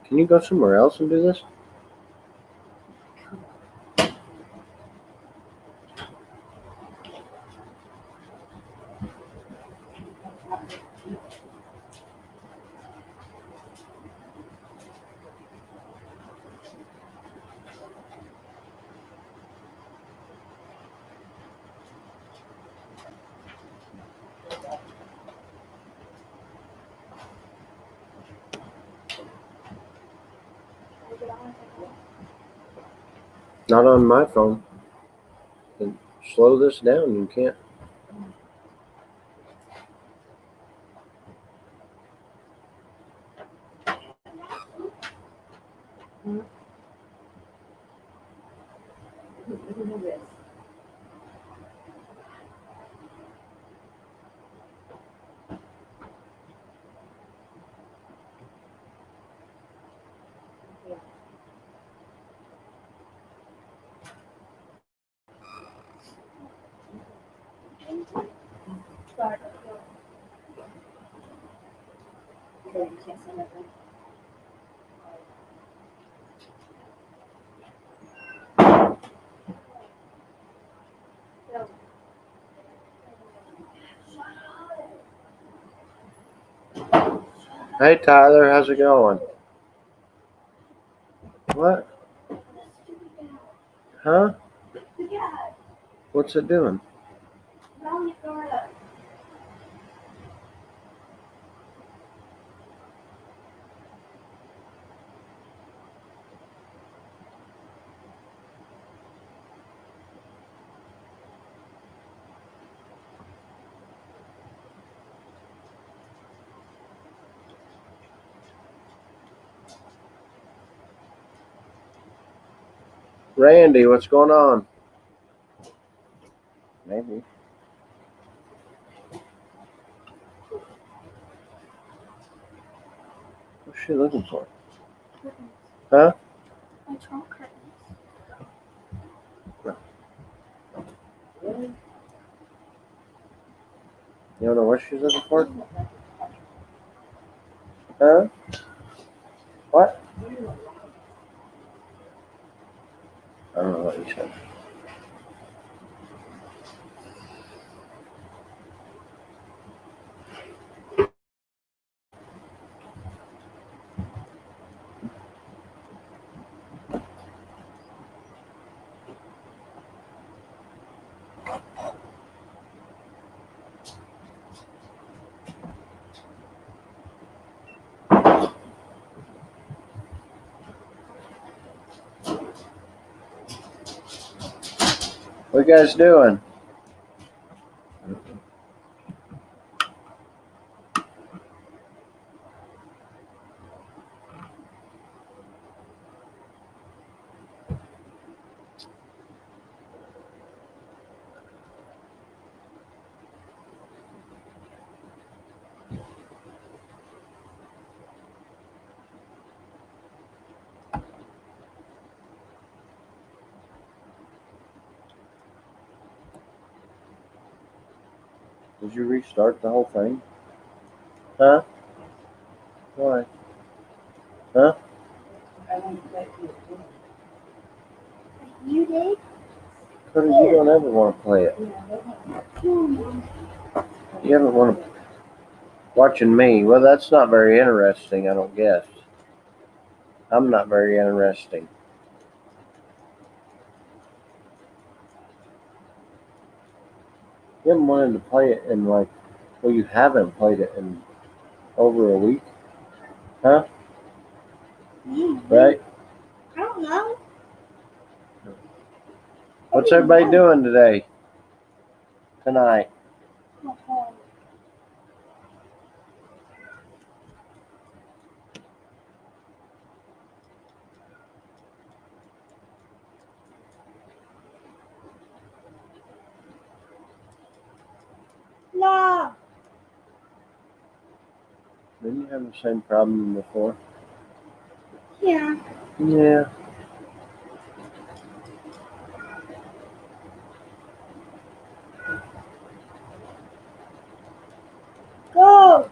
Can you go somewhere else and do this? Not on my phone. Then slow this down. You can't. Hey Tyler, how's it going? What? Huh? What's it doing? Randy, what's going on? Maybe. What's she looking for? Huh? My trunk curtains. You don't know what she's looking for? Huh? What? I don't know what you said. What you guys doing? Did you restart the whole thing? Huh? Why? Huh? You did? Cody, you don't ever want to play it. You ever want to watching me? Well, that's not very interesting, I don't guess. I'm not very interesting. You haven't wanted to play it in well, you haven't played it in over a week, huh? Right? I don't know. What's everybody doing today? Tonight? No. Didn't you have the same problem before? Yeah. Yeah. Go.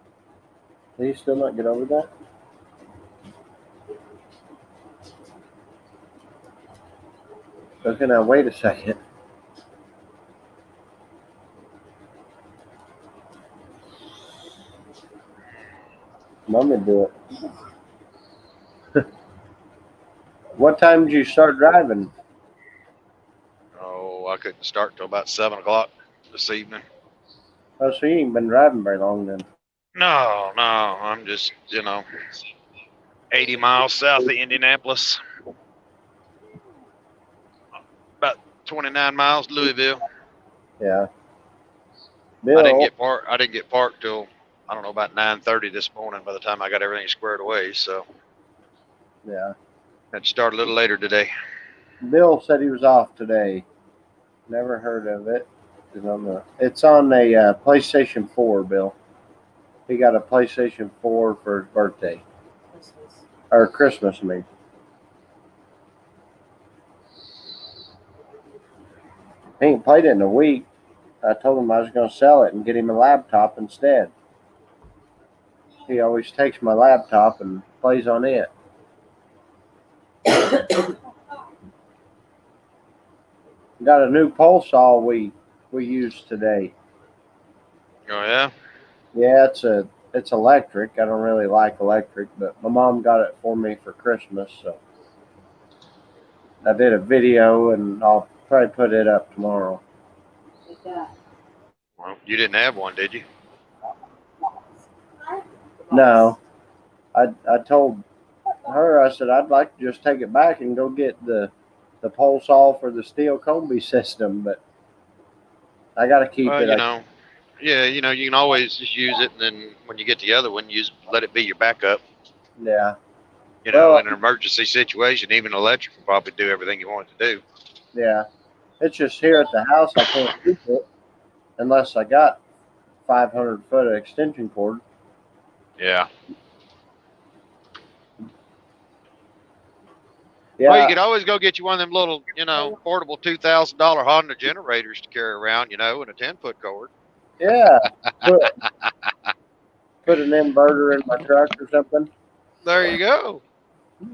Did he still not get over that? Okay, now wait a second. Mommy do it. What time did you start driving? Oh, I couldn't start till about 7 o'clock this evening. Oh, so you ain't been driving very long then. No, I'm just, 80 miles south of Indianapolis. About 29 miles, Louisville. Yeah. I didn't Bill, get parked till, I don't know, about 9:30 this morning by the time I got everything squared away. So yeah. had to start a little later today. Bill said he was off today. Never heard of it. It's on a PlayStation 4, Bill. He got a PlayStation 4 for his birthday. Or Christmas, I mean. He ain't played it in a week. I told him I was going to sell it and get him a laptop instead. He always takes my laptop and plays on it. Got a new pole saw we used today. Oh yeah. Yeah, it's electric. I don't really like electric, but my mom got it for me for Christmas, so I did a video and I'll probably put it up tomorrow. Well, you didn't have one, did you? No, I told her, I said I'd like to just take it back and go get the pole saw for the steel Combi system, but I got to keep Well, it. yeah, you can always just use it, and then when you get the other one, let it be your backup. Yeah. In an emergency situation, even electric will probably do everything you want it to do. Yeah. It's just here at the house I can't use it unless I got 500-foot of extension cord. Yeah. Yeah. Well, you could always go get you one of them little, portable $2,000 Honda generators to carry around, and a 10-foot cord. Yeah. Put an inverter in my truck or something. There you go.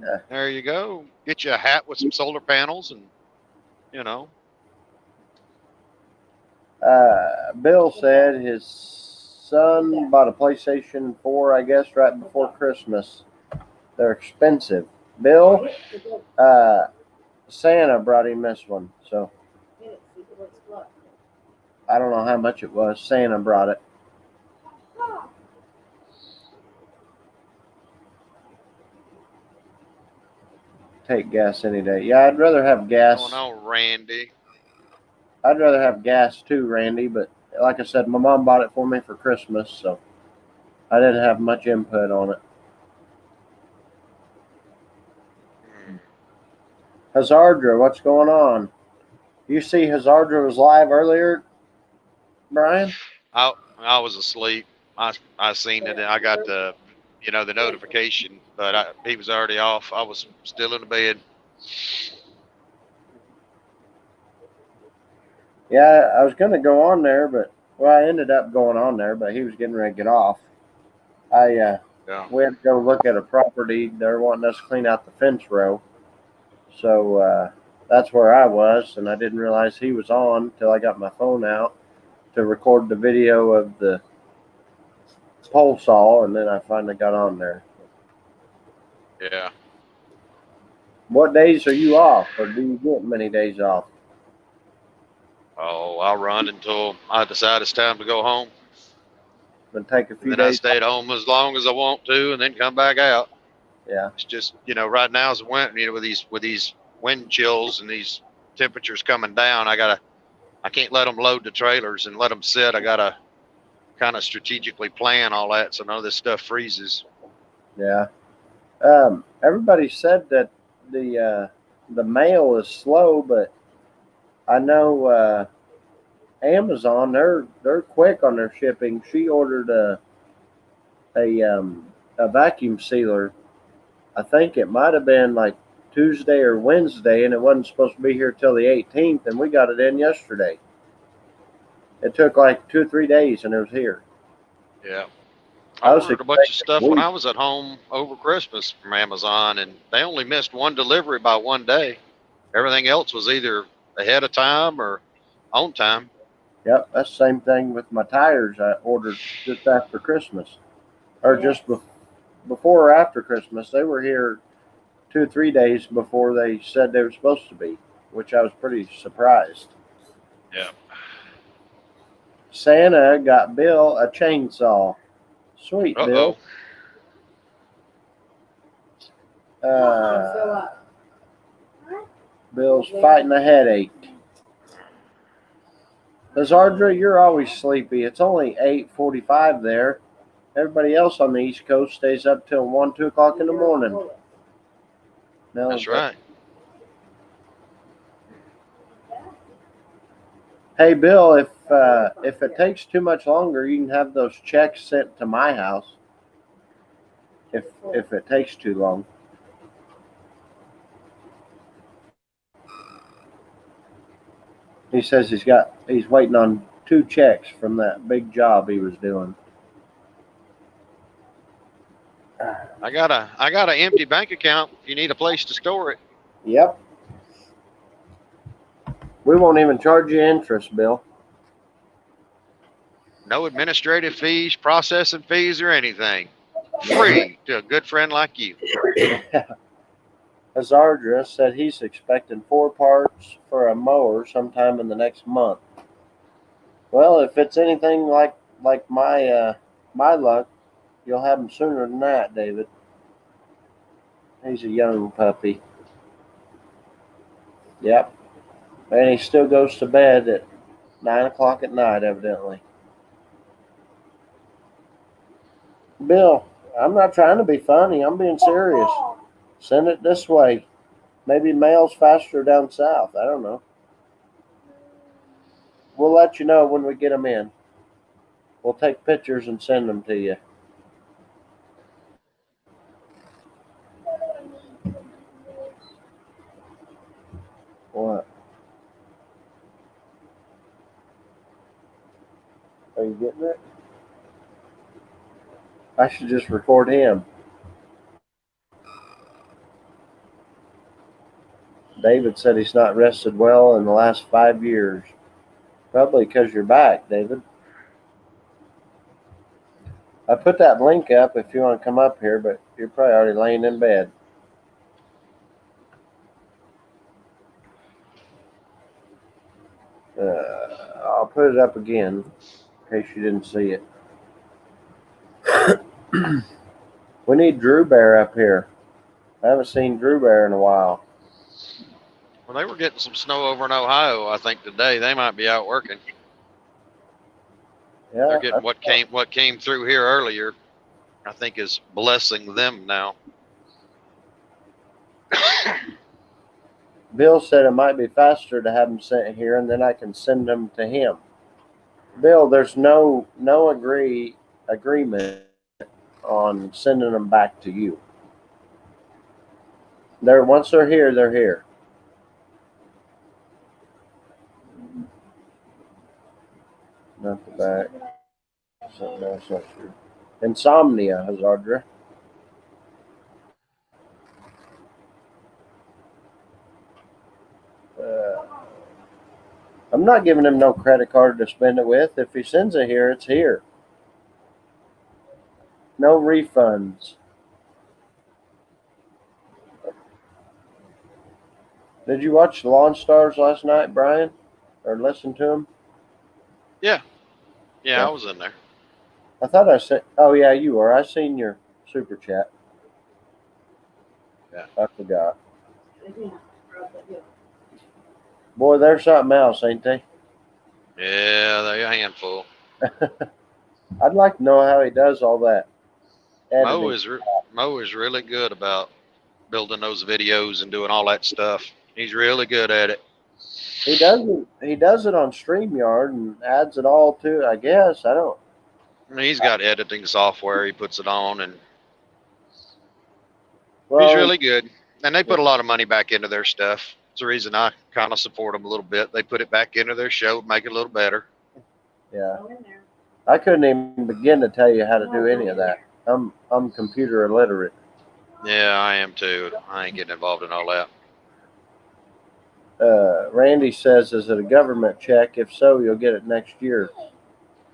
Yeah. There you go. Get you a hat with some solar panels and, Bill said his son bought a PlayStation 4, I guess, right before Christmas. They're expensive. Bill, Santa brought him this one, so I don't know how much it was. Santa brought it. Take gas any day. Yeah, I'd rather have gas. Oh no, Randy. I'd rather have gas too, Randy, but like I said, my mom bought it for me for Christmas, so I didn't have much input on it. Hazardra, what's going on? You see Hazardra was live earlier, Brian? I was asleep. I seen it and I got the notification, but he was already off. I was still in the bed. Yeah, I was going to go on there, but I ended up going on there, but he was getting ready to get off. We had to go look at a property. They're wanting us to clean out the fence row. So that's where I was, and I didn't realize he was on until I got my phone out to record the video of the pole saw, and then I finally got on there. Yeah. What days are you off, or do you get many days off? Oh, I'll run until I decide it's time to go home. And take a few days. I stay at home as long as I want to, and then come back out. Yeah. It's just right now is winter. With these wind chills and these temperatures coming down, I can't let them load the trailers and let them sit. I gotta kind of strategically plan all that so none of this stuff freezes. Yeah. Everybody said that the mail is slow, but I know Amazon they're quick on their shipping. She ordered a vacuum sealer. I think it might have been like Tuesday or Wednesday, and it wasn't supposed to be here till the 18th, and we got it in yesterday. It took like 2 or 3 days, and it was here. Yeah. I ordered a bunch of stuff when I was at home over Christmas from Amazon, and they only missed one delivery by one day. Everything else was either ahead of time or on time. Yep, that's the same thing with my tires. I ordered just after Christmas, or just before or after Christmas. They were here 2 or 3 days before they said they were supposed to be, which I was pretty surprised. Yeah. Santa got Bill a chainsaw. Sweet, Bill. Bill's fighting a headache. Lazardra, you're always sleepy. It's only 8:45 there. Everybody else on the East Coast stays up till 1, 2 o'clock in the morning. No, that's right. Hey, Bill, if it takes too much longer, you can have those checks sent to my house. If it takes too long. He says he's waiting on 2 checks from that big job he was doing. I got an empty bank account if you need a place to store it. Yep. We won't even charge you interest, Bill. No administrative fees, processing fees, or anything. Free to a good friend like you. Azardra said he's expecting 4 parts for a mower sometime in the next month. Well, if it's anything like my luck, you'll have them sooner than that, David. He's a young puppy. Yep. And he still goes to bed at 9 o'clock at night, evidently. Bill, I'm not trying to be funny. I'm being serious. Send it this way. Maybe mail's faster down south. I don't know. We'll let you know when we get them in. We'll take pictures and send them to you. What? Are you getting it? I should just record him. David said he's not rested well in the last 5 years. Probably because you're back, David. I put that link up if you want to come up here, but you're probably already laying in bed. I'll put it up again in case you didn't see it. We need Drew Bear up here. I haven't seen Drew Bear in a while. Well, they were getting some snow over in Ohio, I think, today. They might be out working. Yeah, they're getting what came through here earlier, I think, is blessing them now. Bill said it might be faster to have them sent here, and then I can send them to him. Bill, there's no agreement on sending them back to you. Once they're here, they're here. Not the back. Something else, not sure. Insomnia, Hazardra. I'm not giving him no credit card to spend it with. If he sends it here, it's here. No refunds. Did you watch the Lawn Stars last night, Brian? Or listen to them? Yeah. Yeah, I was in there. I thought I said, oh yeah, you were. I seen your super chat. Yeah. I forgot. Boy, they're something else, ain't they? Yeah, they're a handful. I'd like to know how he does all that. Mo is really good about building those videos and doing all that stuff. He's really good at it. He does it on StreamYard and adds it all to it, I guess. I don't. He's got editing software he puts it on, and he's really good. And they put a lot of money back into their stuff. It's the reason I kind of support them a little bit. They put it back into their show, make it a little better. Yeah. I couldn't even begin to tell you how to do any of that. I'm computer illiterate. Yeah, I am too. I ain't getting involved in all that. Randy says, "Is it a government check? If so, you'll get it next year."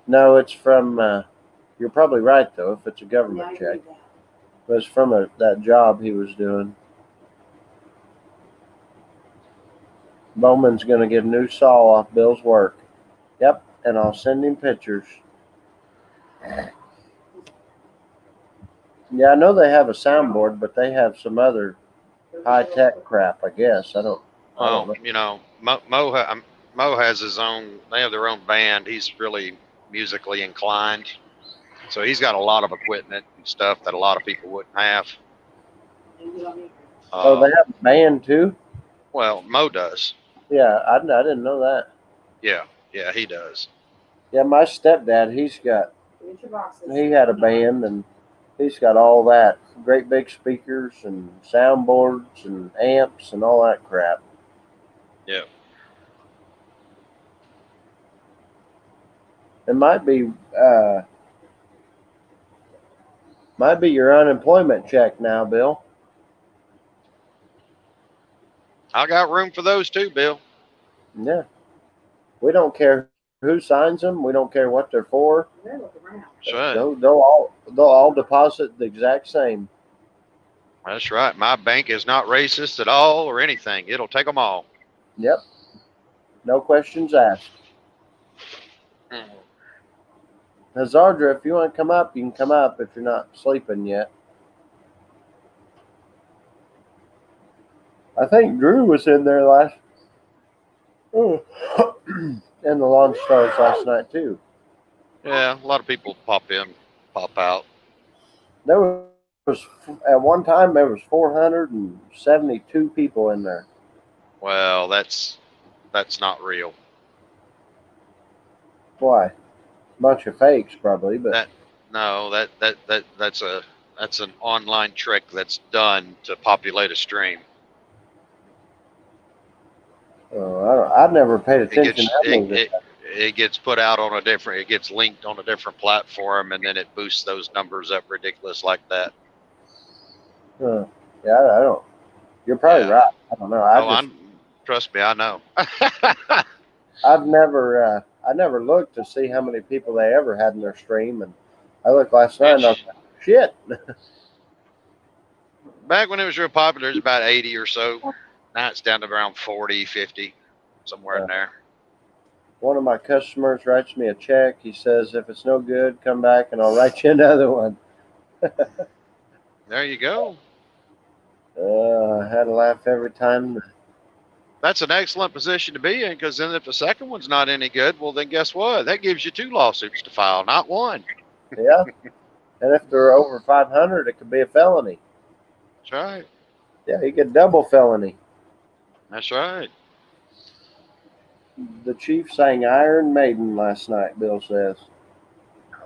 No, it's from. You're probably right though. If it's a government check, but it's from that job he was doing. Bowman's gonna get a new saw off Bill's work. Yep, and I'll send him pictures. Yeah, I know they have a soundboard, but they have some other high-tech crap, I guess. I don't Well, know. you know, Mo has his own. They have their own band. He's really musically inclined, so he's got a lot of equipment and stuff that a lot of people wouldn't have. Oh, they have a band too? Well, Mo does. Yeah, I didn't know that. Yeah, he does. Yeah, my stepdad, he had a band, and he's got all that. Great big speakers and soundboards and amps and all that crap. Yeah. It might be your unemployment check now, Bill. I got room for those too, Bill. Yeah. We don't care who signs them. We don't care what they're for. That's right. They'll all deposit the exact same. That's right. My bank is not racist at all or anything. It'll take them all. Yep. No questions asked. Hazardra, if you want to come up, you can come up if you're not sleeping yet. I think Drew was in there in the Lawn Stars last night too. Yeah, a lot of people pop in, pop out. There was at one time there was 472 people in there. Well, that's not real. Why? Bunch of fakes probably, but that's an online trick that's done to populate a stream. I never paid attention. It gets put out on it gets linked on a different platform, and then it boosts those numbers up ridiculous like that. Yeah, I don't. You're probably right. I don't know. Trust me, I know. I never looked to see how many people they ever had in their stream, and I looked last night and I was like, shit. Back when it was real popular, it was about 80 or so. Now it's down to around 40, 50, somewhere in there. One of my customers writes me a check. He says, if it's no good, come back and I'll write you another one. There you go. I had to laugh every time. That's an excellent position to be in, because then if the second one's not any good, well, then guess what? That gives you 2 lawsuits to file, not 1. Yeah. And if they're over 500, it could be a felony. That's right. Yeah, you get double felony. That's right. The Chief sang Iron Maiden last night, Bill says.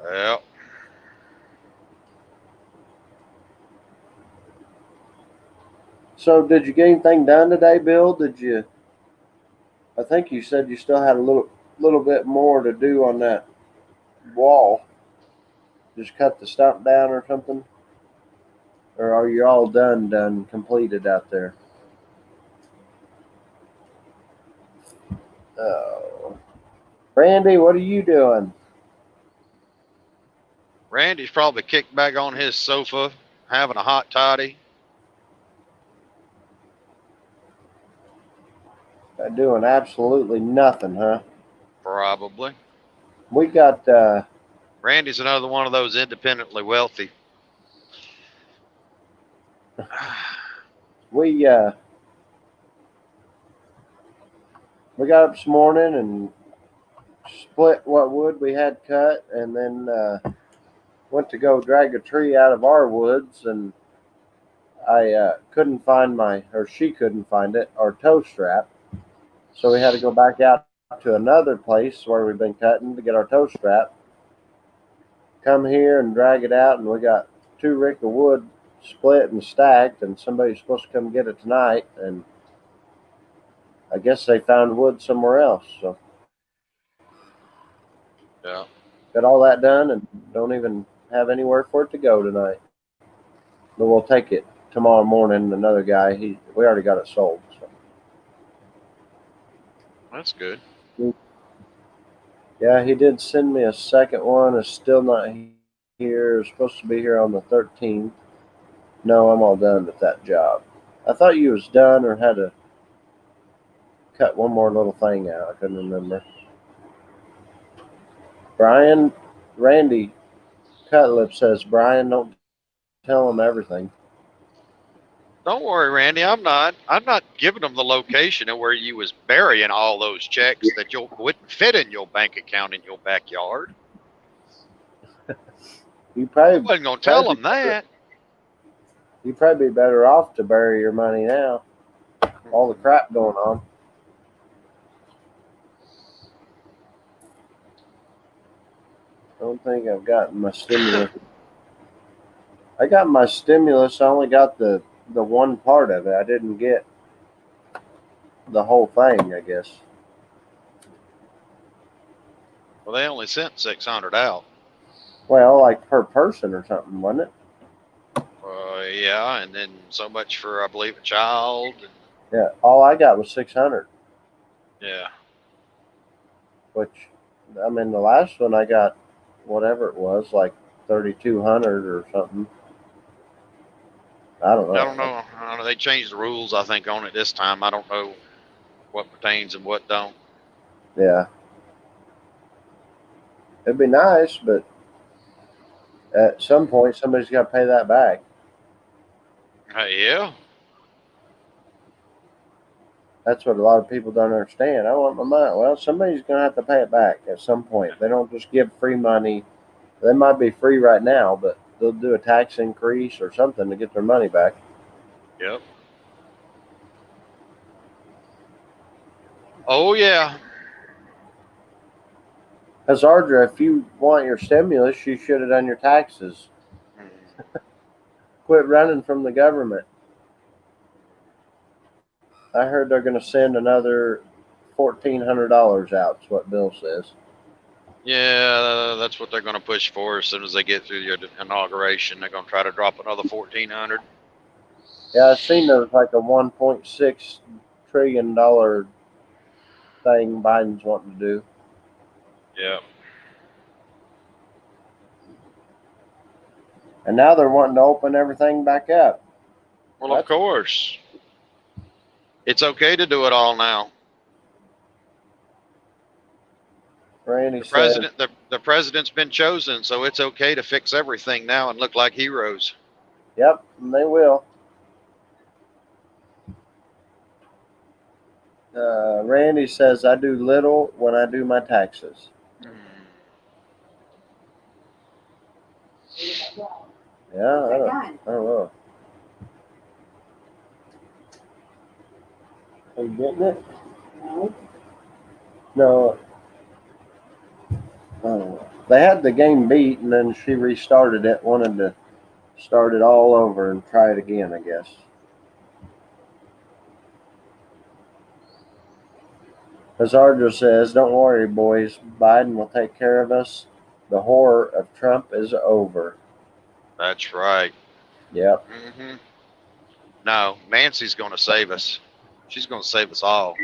Well. So did you get anything done today, Bill? I think you said you still had a little bit more to do on that wall. Just cut the stump down or something? Or are you all completed out there? Oh. Randy, what are you doing? Randy's probably kicked back on his sofa, having a hot toddy. Doing absolutely nothing, huh? Probably. We got... Randy's another one of those independently wealthy. We got up this morning and split what wood we had cut, and then went to go drag a tree out of our woods, and I couldn't find she couldn't find it, our tow strap. So we had to go back out to another place where we've been cutting to get our tow strap. Come here and drag it out, and we got 2 rick of wood split and stacked, and somebody's supposed to come get it tonight, and I guess they found wood somewhere else. So yeah, Got all that done and don't even have anywhere for it to go tonight. But we'll take it tomorrow morning. Another guy, we already got it sold. So. That's good. Yeah, he did send me a second one. It's still not here. It's supposed to be here on the 13th. No, I'm all done with that job. I thought you was done or had to cut one more little thing out. I couldn't remember. Randy Cutlip says, Brian, don't tell him everything. Don't worry, Randy. I'm not giving them the location of where you was burying all those checks that wouldn't fit in your bank account in your backyard. You probably wasn't gonna tell them that. You'd probably be better off to bury your money now. All the crap going on. I don't think I've gotten my stimulus. I got my stimulus. I only got the one part of it. I didn't get the whole thing, I guess. Well, they only sent 600 out. Well, like per person or something, wasn't it? Yeah, and then so much for, I believe, a child. Yeah, all I got was 600. Yeah. Which, I mean, the last one I got, whatever it was, like 3,200 or something. I don't know. I don't know. They changed the rules, I think, on it this time. I don't know what pertains and what don't. Yeah. It'd be nice, but at some point, somebody's got to pay that back. Yeah. That's what a lot of people don't understand. I want my money. Well, somebody's going to have to pay it back at some point. They don't just give free money. They might be free right now, but they'll do a tax increase or something to get their money back. Yep. Oh, yeah. Hazardra, if you want your stimulus, you should have done your taxes. Quit running from the government. I heard they're going to send another $1,400 out, is what Bill says. Yeah, that's what they're going to push for as soon as they get through the inauguration. They're going to try to drop another $1,400. Yeah, I've seen there was like a $1.6 trillion thing Biden's wanting to do. Yeah. And now they're wanting to open everything back up. Well, of course. It's okay to do it all now. Randy the president's been chosen, so it's okay to fix everything now and look like heroes. Yep, and they will. Randy says, I do little when I do my taxes. Yeah, I don't know. Are you getting it? No. They had the game beat, and then she restarted it, wanted to start it all over and try it again, I guess. Hazardra says, don't worry, boys. Biden will take care of us. The horror of Trump is over. That's right. Yep. Mm-hmm. No, Nancy's going to save us. She's going to save us all.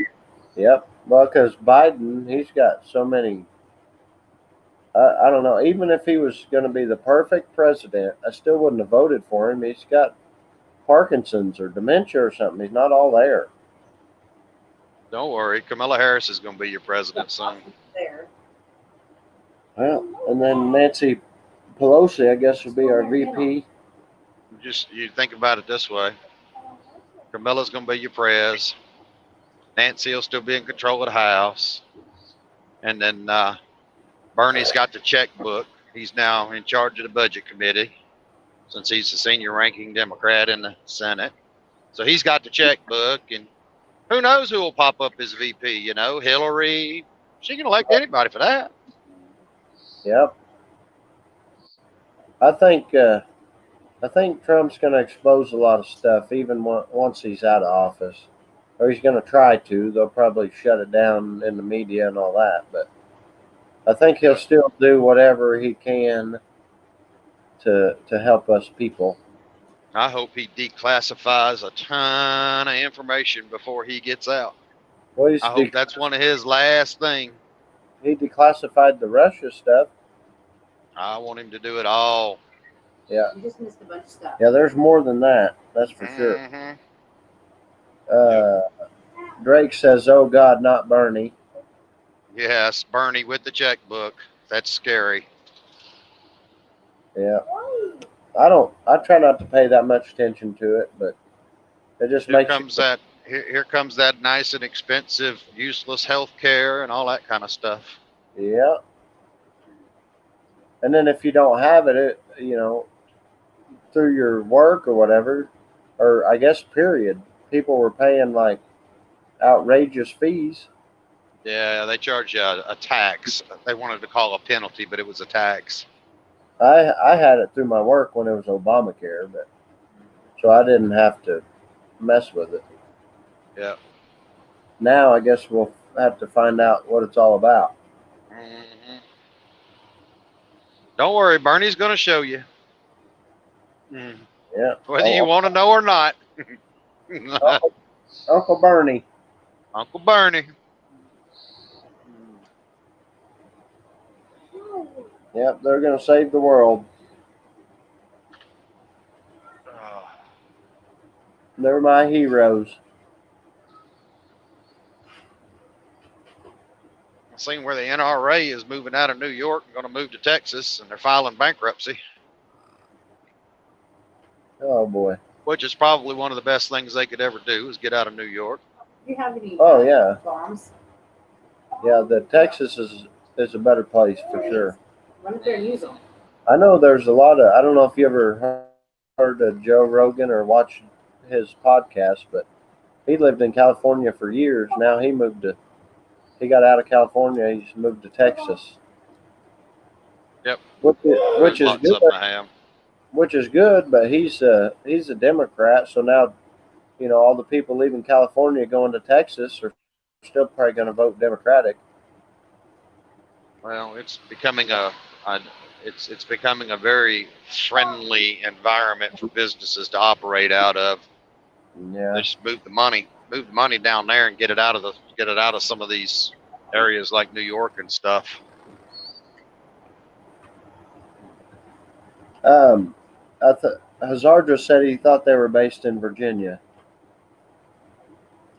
Yep. Well, because Biden, he's got so many. I don't know. Even if he was going to be the perfect president, I still wouldn't have voted for him. He's got Parkinson's or dementia or something. He's not all there. Don't worry. Kamala Harris is going to be your president soon. Well, and then Nancy Pelosi, I guess, will be our VP. You think about it this way. Camilla's going to be your prez. Nancy will still be in control of the House. And then Bernie's got the checkbook. He's now in charge of the budget committee since he's the senior ranking Democrat in the Senate. So he's got the checkbook, and who knows who will pop up as VP, you know, Hillary. She can elect anybody for that. Yep. I think Trump's going to expose a lot of stuff even once he's out of office. Or he's going to try to. They'll probably shut it down in the media and all that. But I think he'll still do whatever he can to help us people. I hope he declassifies a ton of information before he gets out. Well, I hope that's one of his last things. He declassified the Russia stuff. I want him to do it all. Yeah. You just missed a bunch of stuff. Yeah, there's more than that. That's for sure. Drake says, "Oh God, not Bernie." Yes, Bernie with the checkbook. That's scary. Yeah. I try not to pay that much attention to it, but it just Here makes comes that. Here comes that nice and expensive, useless health care and all that kind of stuff. Yeah. And then if you don't have it, through your work or whatever, or I guess period, people were paying like outrageous fees. Yeah, they charge you a tax. They wanted to call a penalty, but it was a tax. I had it through my work when it was Obamacare, but so I didn't have to mess with it. Yeah. Now I guess we'll have to find out what it's all about. Mm-hmm. Don't worry, Bernie's going to show you. Yeah. Whether you want to know or not. Uncle Bernie. Uncle Bernie. Yep, they're going to save the world. They're my heroes. I've seen where the NRA is moving out of New York and going to move to Texas, and they're filing bankruptcy. Oh boy. Which is probably one of the best things they could ever do is get out of New York. Do you have any yeah. bombs? Yeah, the Texas is a better place for sure. Run up there and use them. I know there's a lot of, I don't know if you ever heard of Joe Rogan or watched his podcast, but he lived in California for years. Now he got out of California, he's moved to Texas. Yep. Which is good. Which is good, but he's a Democrat, so now, all the people leaving California going to Texas are still probably going to vote Democratic. Well, it's becoming it's becoming a very friendly environment for businesses to operate out of. Yeah. They just move the money down there and get it out of some of these areas like New York and stuff. Hazardra said he thought they were based in Virginia.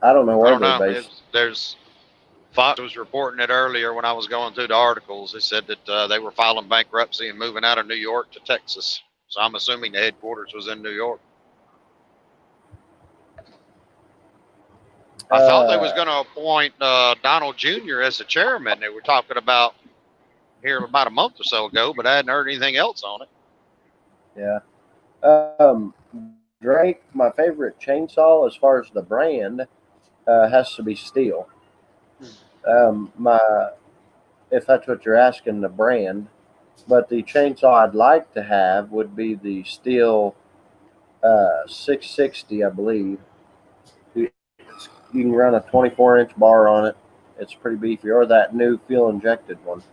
I don't know where they're based. There's Fox was reporting it earlier when I was going through the articles. They said that they were filing bankruptcy and moving out of New York to Texas. So I'm assuming the headquarters was in New York. I thought they was going to appoint Donald Jr. as the chairman. They were talking about here about a month or so ago, but I hadn't heard anything else on it. Yeah. Drake, my favorite chainsaw as far as the brand, has to be Stihl. If that's what you're asking, the brand. But the chainsaw I'd like to have would be the Stihl 660, I believe. You can run a 24-inch bar on it. It's pretty beefy. Or that new fuel-injected one.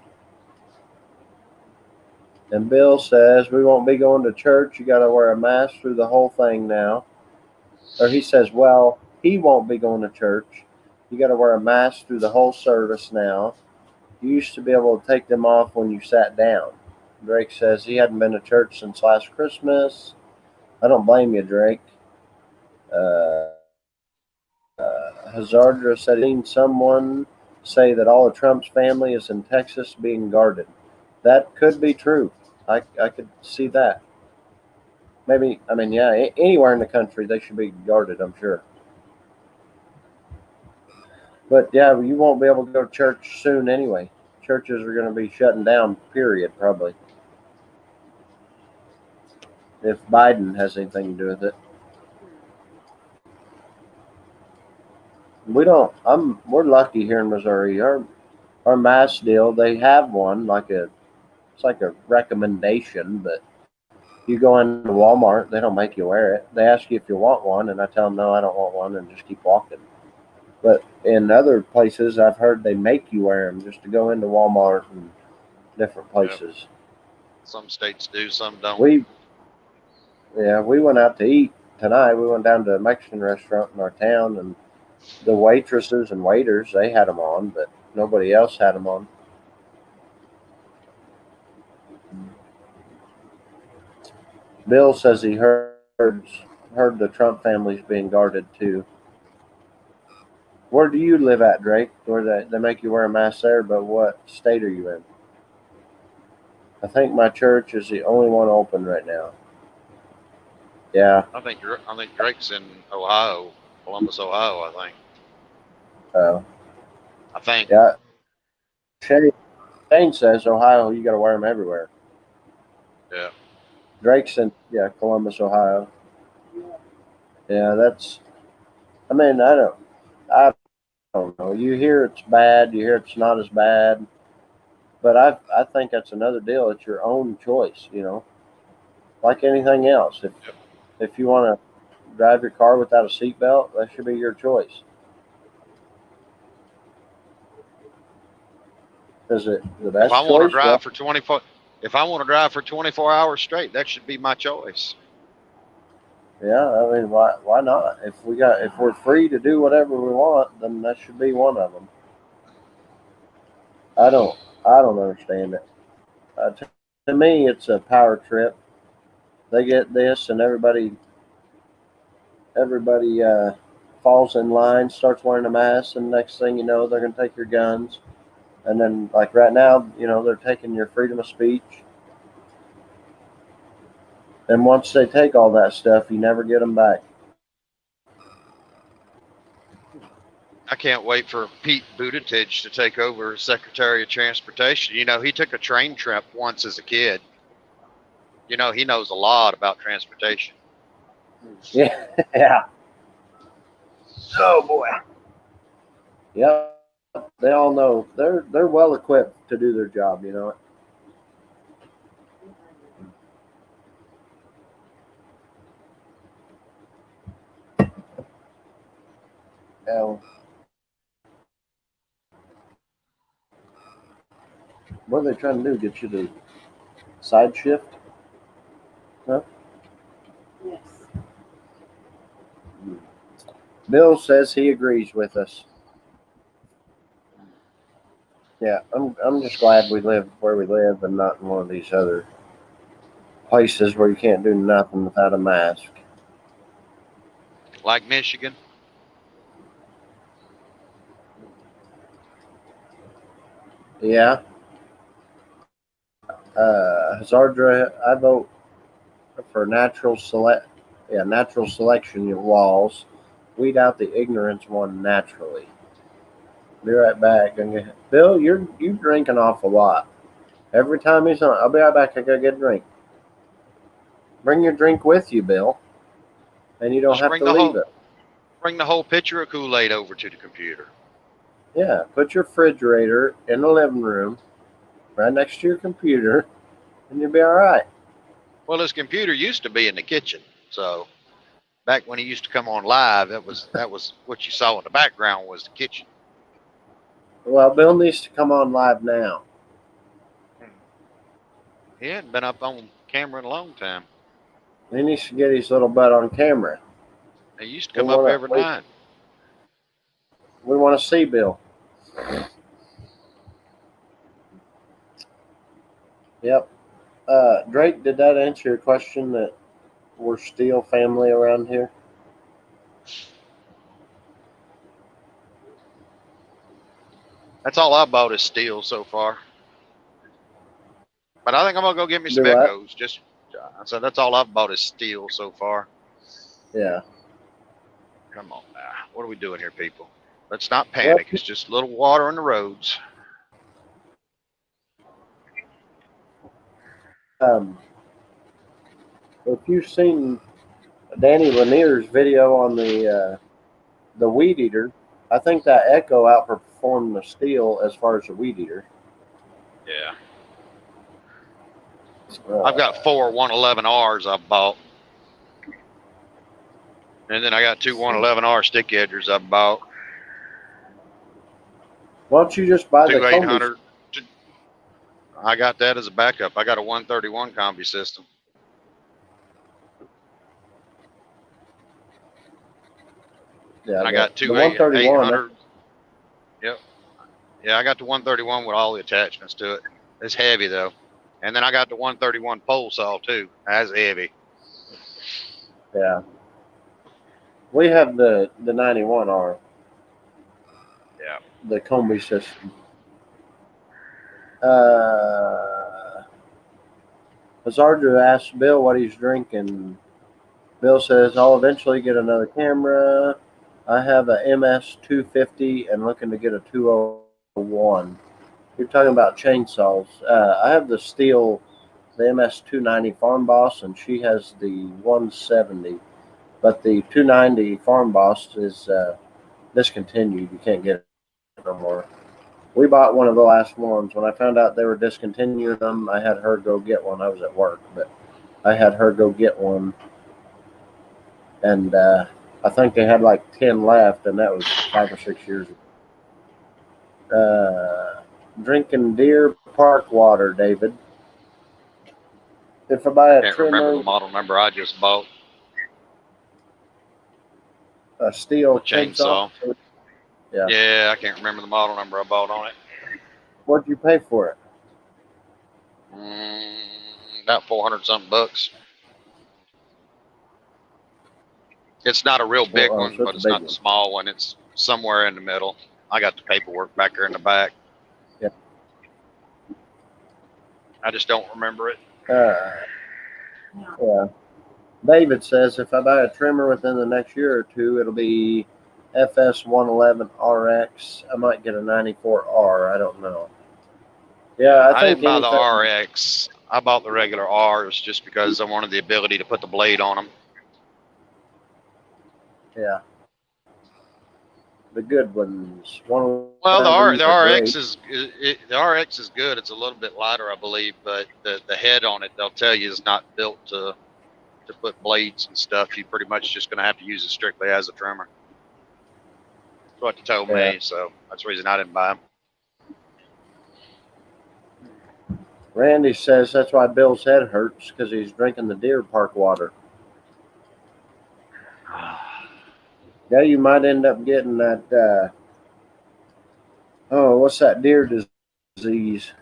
And Bill says, we won't be going to church. You got to wear a mask through the whole thing now. Or he says, well, he won't be going to church. You got to wear a mask through the whole service now. You used to be able to take them off when you sat down. Drake says he hadn't been to church since last Christmas. I don't blame you, Drake. Hazardra said he'd seen someone say that all of Trump's family is in Texas being guarded. That could be true. I could see that. Maybe, anywhere in the country they should be guarded, I'm sure. But yeah, you won't be able to go to church soon anyway. Churches are going to be shutting down, period, probably. If Biden has anything to do with it. We're lucky here in Missouri. Our mask deal, they have one, it's like a recommendation, but you go into Walmart, they don't make you wear it. They ask you if you want one, and I tell them, no, I don't want one, and just keep walking. But in other places, I've heard they make you wear them just to go into Walmart and different places. Some states do, some don't. We went out to eat tonight. We went down to a Mexican restaurant in our town, and the waitresses and waiters, they had them on, but nobody else had them on. Bill says he heard the Trump family's being guarded too. Where do you live at, Drake? Where they make you wear a mask there, but what state are you in? I think my church is the only one open right now. Yeah. I think Drake's in Ohio, Columbus, Ohio. I think. Oh. I think. Yeah. Shane says Ohio, you got to wear them everywhere. Yeah. Drake's in Columbus, Ohio. Yeah, that's. I mean, I don't know. You hear it's bad. You hear it's not as bad. But I think that's another deal. It's your own choice, like anything else. If you want to drive your car without a seatbelt, that should be your choice. Is it the best if I want to choice? drive for 24, if I want to drive for 24 hours straight, that should be my choice. Yeah, I mean, why not? If we're free to do whatever we want, then that should be one of them. I don't understand it. To me, it's a power trip. They get this, and everybody falls in line, starts wearing a mask, and next thing you know, they're going to take your guns. And then, like right now, they're taking your freedom of speech. And once they take all that stuff, you never get them back. I can't wait for Pete Buttigieg to take over as Secretary of Transportation. He took a train trip once as a kid. He knows a lot about transportation. Yeah. Yeah. Oh boy. Yeah. They all know they're well equipped to do their job, What are they trying to do? Get you to side shift? Huh? Yes. Bill says he agrees with us. Yeah, I'm just glad we live where we live and not in one of these other places where you can't do nothing without a mask. Like Michigan? Yeah. Hazardra, I vote for natural selection laws. Weed out the ignorance one naturally. Be right back. Bill, you drink an awful lot. Every time he's on, I'll be right back. I gotta get a drink. Bring your drink with you, Bill, and you don't have to leave it. Bring the whole pitcher of Kool-Aid over to the computer. Yeah, put your refrigerator in the living room, right next to your computer, and you'll be all right. Well, his computer used to be in the kitchen, so back when he used to come on live, that was what you saw in the background was the kitchen. Well, Bill needs to come on live now. He hadn't been up on camera in a long time. He needs to get his little butt on camera. He used to come up every night. We want to see Bill. Yep. Drake, did that answer your question that we're Steele family around here? That's all I bought is Steele so far. But I think I'm going to go get me some Echoes. So that's all I've bought is Steele so far. Yeah. Come on now. What are we doing here, people? Let's not panic. It's just a little water on the roads. If you've seen Danny Lanier's video on the Weed Eater, I think that Echo outperformed the Steele as far as the Weed Eater. Yeah. I've got 4 111Rs I've bought. And then I got 2 111R stick edgers I've bought. Why don't you just buy the 800? I got that as a backup. I got a 131 combi system. Yeah, and I got two 800. Yep. Yeah, I got the 131 with all the attachments to it. It's heavy though. And then I got the 131 pole saw too. That's heavy. Yeah. We have the 91R. Yeah. The combi system. Hazardra asked Bill what he's drinking. Bill says, I'll eventually get another camera. I have a MS-250 and looking to get a 201. You're talking about chainsaws. I have the Steel, the MS-290 Farm Boss, and she has the 170. But the 290 Farm Boss is discontinued. You can't get it no more. We bought one of the last ones. When I found out they were discontinuing them, I had her go get one. I was at work, but I had her go get one. And I think they had like 10 left, and that was 5 or 6 years ago. Drinking Deer Park water, David. If I buy a Can't trimmer, remember the model number I just bought. A Steel chainsaw. Yeah. Yeah, I can't remember the model number I bought on it. What'd you pay for it? About 400 something bucks. It's not a real big one, so but it's not the small one. It's somewhere in the middle. I got the paperwork back there in the back. Yeah. I just don't remember it. Yeah. David says if I buy a trimmer within the next year or two, it'll be FS 111 RX. I might get a 94R. I don't know. Yeah, I didn't buy the RX. I bought the regular Rs just because I wanted the ability to put the blade on them. Yeah. The good ones. Well, the RX is good. It's a little bit lighter, I believe, but the head on it, they'll tell you, is not built to put blades and stuff. You're pretty much just going to have to use it strictly as a trimmer. That's what they told me, so that's the reason I didn't buy them. Randy says that's why Bill's head hurts, because he's drinking the Deer Park water. Yeah, you might end up getting that, what's that deer disease?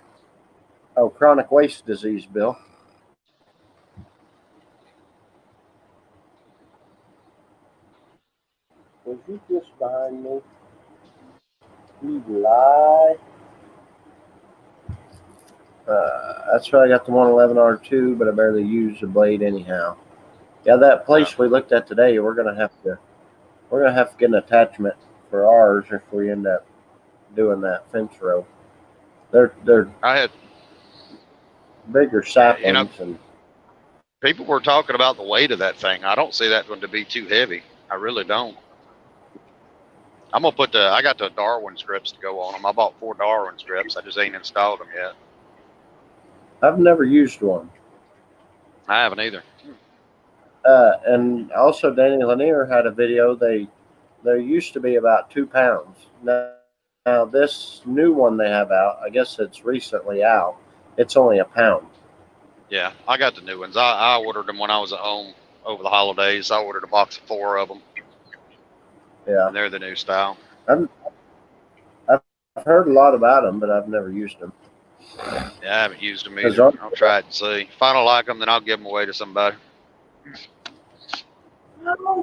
Oh, chronic waste disease, Bill. Was you just behind me? You lie. That's why I got the 111R2, but I barely use the blade anyhow. Yeah, that place we looked at today, we're gonna have to get an attachment for ours if we end up doing that fence row. I had bigger saplings, and people were talking about the weight of that thing. I don't see that one to be too heavy. I really don't. I'm gonna put I got the Darwin strips to go on them. I bought 4 Darwin strips. I just ain't installed them yet. I've never used one. I haven't either. And also Danny Lanier had a video. They used to be about 2 pounds. Now this new one they have out, I guess it's recently out. It's only 1 pound. Yeah, I got the new ones. I ordered them when I was at home over the holidays. I ordered a box of 4 of them. Yeah, and they're the new style. I've heard a lot about them, but I've never used them. Yeah, I haven't used them either. I'll try it and see. If I don't like them, then I'll give them away to somebody.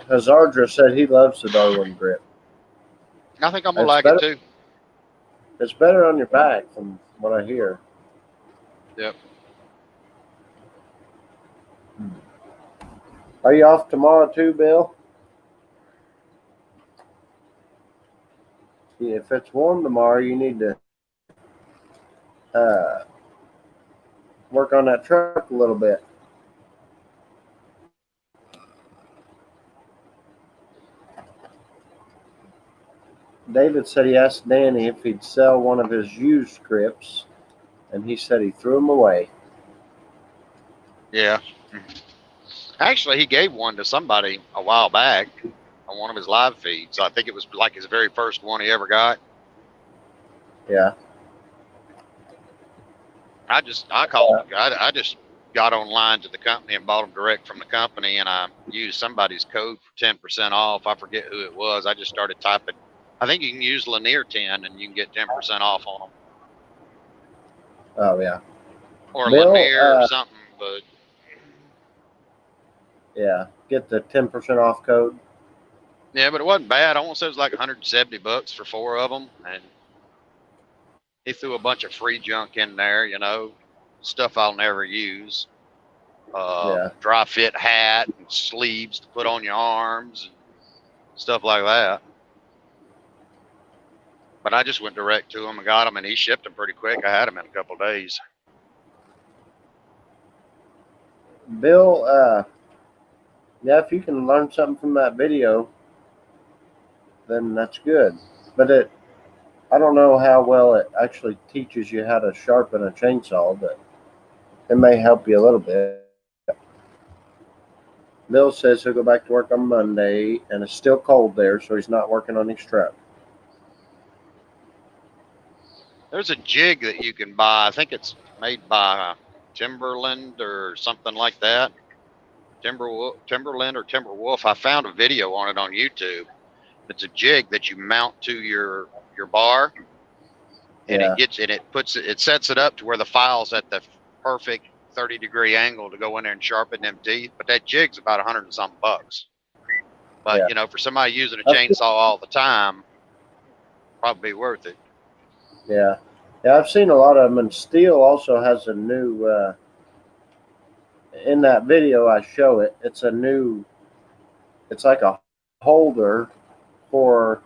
Hazardra said he loves the Darwin grip. I think I'm going to like it too. It's better on your back from what I hear. Yep. Are you off tomorrow too, Bill? If it's warm tomorrow, you need to work on that truck a little bit. David said he asked Danny if he'd sell one of his used grips, and he said he threw them away. Yeah. Actually, he gave one to somebody a while back on one of his live feeds. I think it was like his very first one he ever got. Yeah. I called. I just got online to the company and bought them direct from the company, and I used somebody's code for 10% off. I forget who it was. I just started typing. I think you can use Lanier 10 and you can get 10% off on them. Oh yeah. Or Bill, Lanier or something, but yeah, get the 10% off code. yeah, but it wasn't bad. I want to say it was like $170 for 4 of them, and he threw a bunch of free junk in there, stuff I'll never use. Dry fit hat and sleeves to put on your arms and stuff like that. But I just went direct to him and got them, and he shipped them pretty quick. I had them in a couple of days. Bill, yeah, if you can learn something from that video, then that's good. But I don't know how well it actually teaches you how to sharpen a chainsaw, but it may help you a little bit. Bill says he'll go back to work on Monday, and it's still cold there, so he's not working on his truck. There's a jig that you can buy. I think it's made by Timberland or something like that. Timberland or Timberwolf. I found a video on it on YouTube. It's a jig that you mount to your bar, and it sets it up to where the file's at the perfect 30-degree angle to go in there and sharpen them teeth. But that jig's about $100 and something bucks. But for somebody using a chainsaw all the time, probably worth it. Yeah, I've seen a lot of them, and Stihl also has a new. In that video, I show it. It's a new. It's like a holder for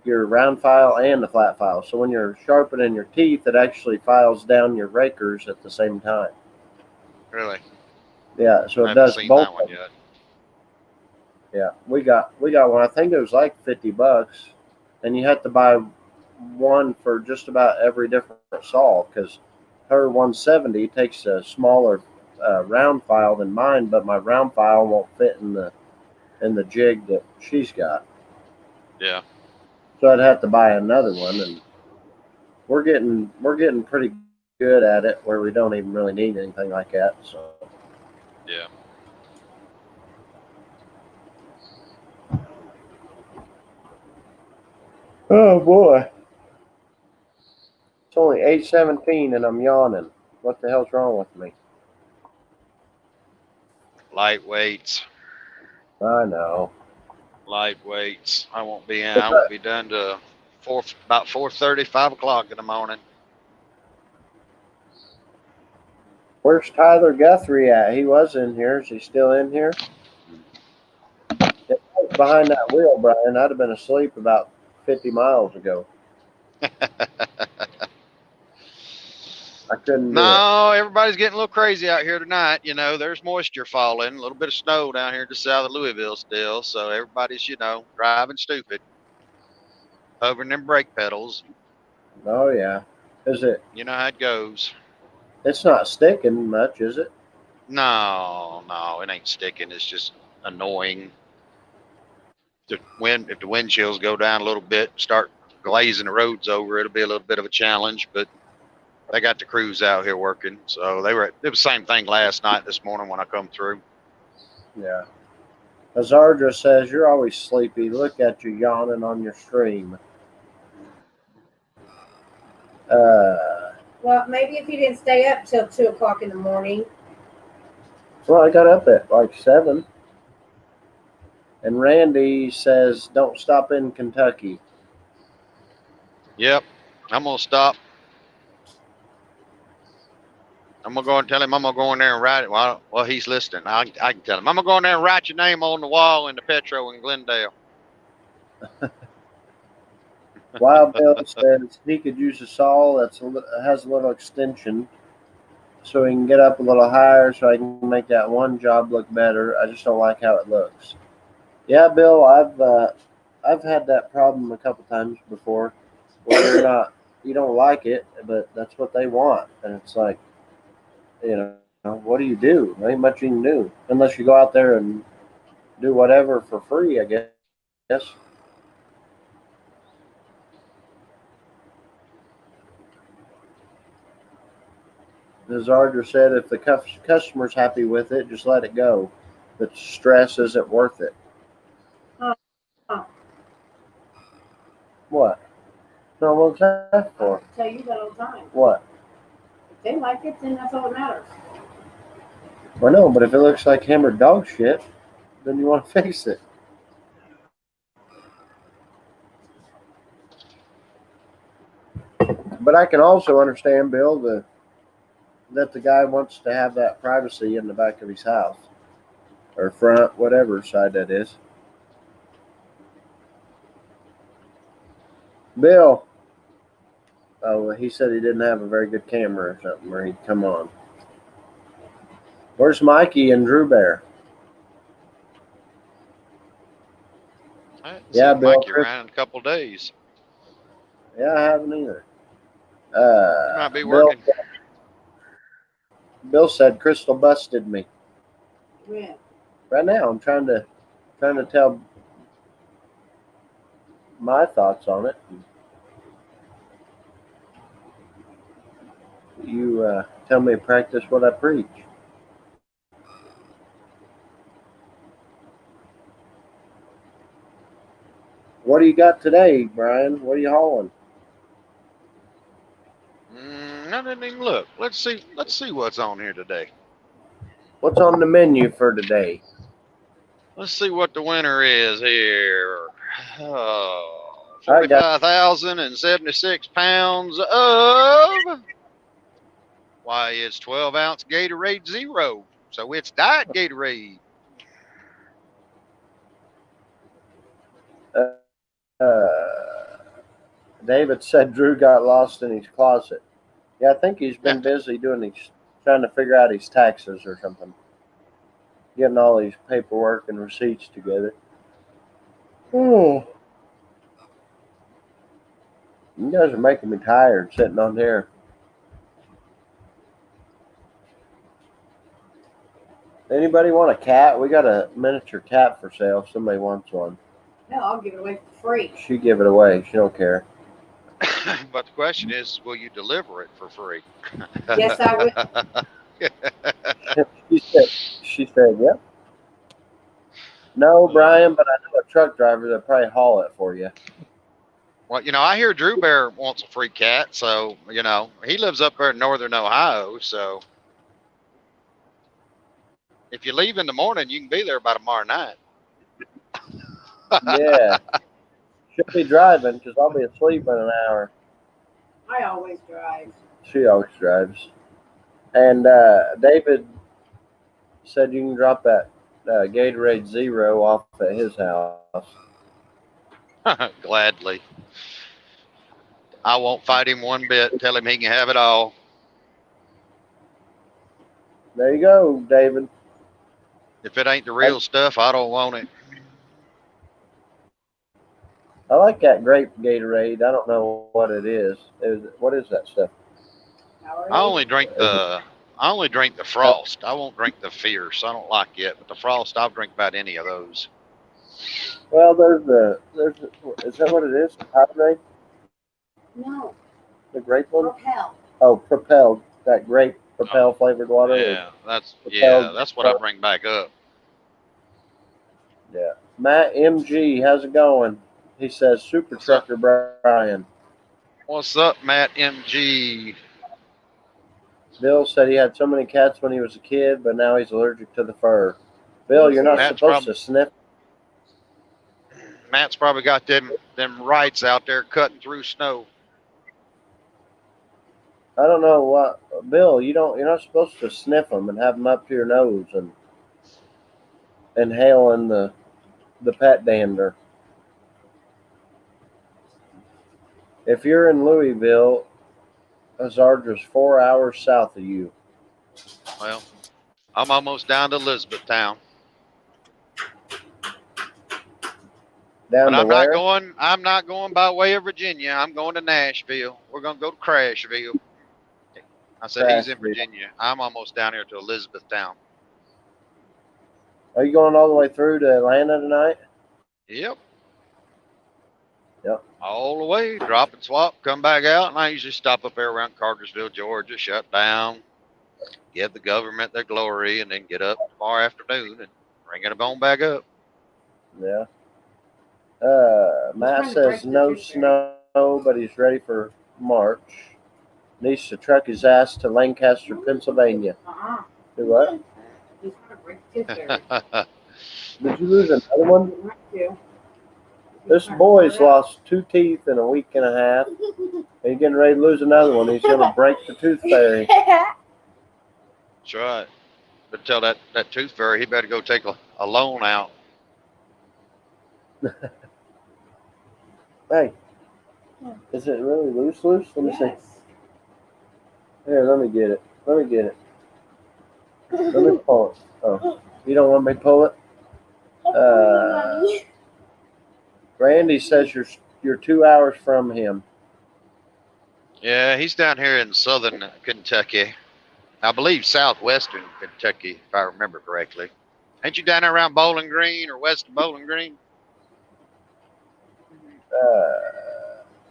your round file and the flat file. So when you're sharpening your teeth, it actually files down your rakers at the same time. Really? Yeah. So I it does haven't seen both. That one yet. Yeah, we got one. I think it was like $50, and you have to buy one for just about every different saw, because her 170 takes a smaller round file than mine, but my round file won't fit in the jig that she's got. Yeah. So I'd have to buy another one, and we're getting pretty good at it where we don't even really need anything like that. So yeah. Oh boy. It's only 8:17 and I'm yawning. What the hell's wrong with me? Lightweights. I know. Lightweights. I won't be done to about 4:30, 5 o'clock in the morning. Where's Tyler Guthrie at? He was in here. Is he still in here? Behind that wheel, Brian. I'd have been asleep about 50 miles ago. I couldn't do it. No, everybody's getting a little crazy out here tonight. There's moisture falling, a little bit of snow down here just south of Louisville still. So everybody's, driving stupid, hovering them brake pedals. Oh, yeah. Is it? You know how it goes. It's not sticking much, is it? No, it ain't sticking. It's just annoying. If the wind chills go down a little bit, start glazing the roads over, it'll be a little bit of a challenge, but they got the crews out here working. So it was the same thing last night, this morning when I come through. Yeah. Azardra says, you're always sleepy. Look at you yawning on your stream. Well, maybe if you didn't stay up till 2 o'clock in the morning. Well, I got up at like 7. And Randy says, don't stop in Kentucky. Yep. I'm going to stop. I'm going to go and tell him I'm going to go in there and write it. Well, he's listening. I can tell him. I'm going to go in there and write your name on the wall in the Petro in Glendale. Wild Bill says he could use a saw that has a little extension so he can get up a little higher so I can make that one job look better. I just don't like how it looks. Yeah, Bill, I've had that problem a couple times before where you don't like it, but that's what they want. And it's like, what do you do? There ain't much you can do unless you go out there and do whatever for free, I guess. Hazardra said if the customer's happy with it, just let it go. The stress isn't worth it. Huh. What? No, what's that for? I tell you that all the time. What? If they like it, then that's all that matters. Well, no, but if it looks like hammered dog shit, then you want to fix it. But I can also understand, Bill, that the guy wants to have that privacy in the back of his house or front, whatever side that is. Bill. Oh, he said he didn't have a very good camera or something, or he'd come on. Where's Mikey and Drew Bear? Yeah, Bill. Mikey around in a couple of days. Yeah, I haven't either. He might be working. Bill said Crystal busted me. Yeah. Right now, I'm trying to tell my thoughts on it. You tell me to practice what I preach. What do you got today, Brian? What are you hauling? I didn't even look. Let's see what's on here today. What's on the menu for today? Let's see what the winner is here. 45,076 pounds of, why, it's 12-ounce Gatorade Zero. So it's Diet Gatorade. David said Drew got lost in his closet. Yeah, I think he's been busy trying to figure out his taxes or something. Getting all these paperwork and receipts together. Oh. You guys are making me tired sitting on here. Anybody want a cat? We got a miniature cat for sale if somebody wants one. No, I'll give it away for free. She give it away. She don't care. But the question is, will you deliver it for free? Yes, I will. She said, yep. No, Brian, but I know a truck driver that'll probably haul it for you. Well, I hear Drew Bear wants a free cat, so, he lives up there in northern Ohio, so if you leave in the morning, you can be there by tomorrow night. Yeah. She'll be driving because I'll be asleep in an hour. I always drive. She always drives. And David said you can drop that Gatorade Zero off at his house. Gladly. I won't fight him one bit. Tell him he can have it all. There you go, David. If it ain't the real stuff, I don't want it. I like that grape Gatorade. I don't know what it is. What is that stuff? I only drink the Frost. I won't drink the Fierce. I don't like it, but the Frost, I'll drink about any of those. Well, is that what it is? Powerade? No. The grape one? Propel. Oh, Propel. That grape Propel flavored water. Yeah, that's what I bring back up. Yeah. Matt MG, how's it going? He says, Super Trucker Brian. What's up, Matt MG? Bill said he had so many cats when he was a kid, but now he's allergic to the fur. Bill, you're not supposed to sniff. Matt's probably got them rights out there cutting through snow. I don't know what, Bill. You're not supposed to sniff them and have them up to your nose and inhaling the pet dander. If you're in Louisville, Hazardra's 4 hours south of you. Well, I'm almost down to Elizabethtown. Down to where? I'm not going by way of Virginia. I'm going to Nashville. We're going to go to Crashville. I said he's in Virginia. I'm almost down here to Elizabethtown. Are you going all the way through to Atlanta tonight? Yep. Yep. All the way, drop and swap, come back out, and I usually stop up there around Cartersville, Georgia, shut down. give the government their glory, and then get up tomorrow afternoon and bring it on back up. Yeah. Matt says no snow, but he's ready for March. Needs to truck his ass to Lancaster, Pennsylvania. Do what? He's gonna break the tooth fairy. Did you lose another one? Right, too. This boy's lost 2 teeth in a week and a half. He's getting ready to lose another one. He's going to break the tooth fairy. That's right. But tell that tooth fairy he better go take a loan out. Hey, is it really loose? Let me see. Yes. Here, let me get it. Let me pull it. Oh, you don't want me to pull it? Randy says you're 2 hours from him. Yeah, he's down here in southern Kentucky. I believe southwestern Kentucky, if I remember correctly. Ain't you down there around Bowling Green or west of Bowling Green?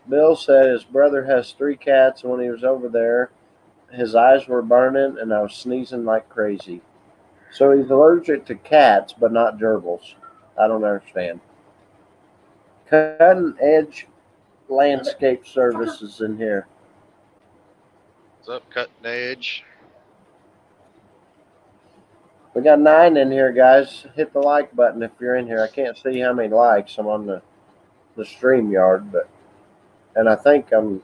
Bill said his brother has 3 cats, and when he was over there, his eyes were burning, and I was sneezing like crazy. So he's allergic to cats, but not gerbils. I don't understand. Cutting Edge Landscape Services in here. What's up, Cutting Edge? We got 9 in here, guys. Hit the like button if you're in here. I can't see how many likes. I'm on the StreamYard, and I think I'm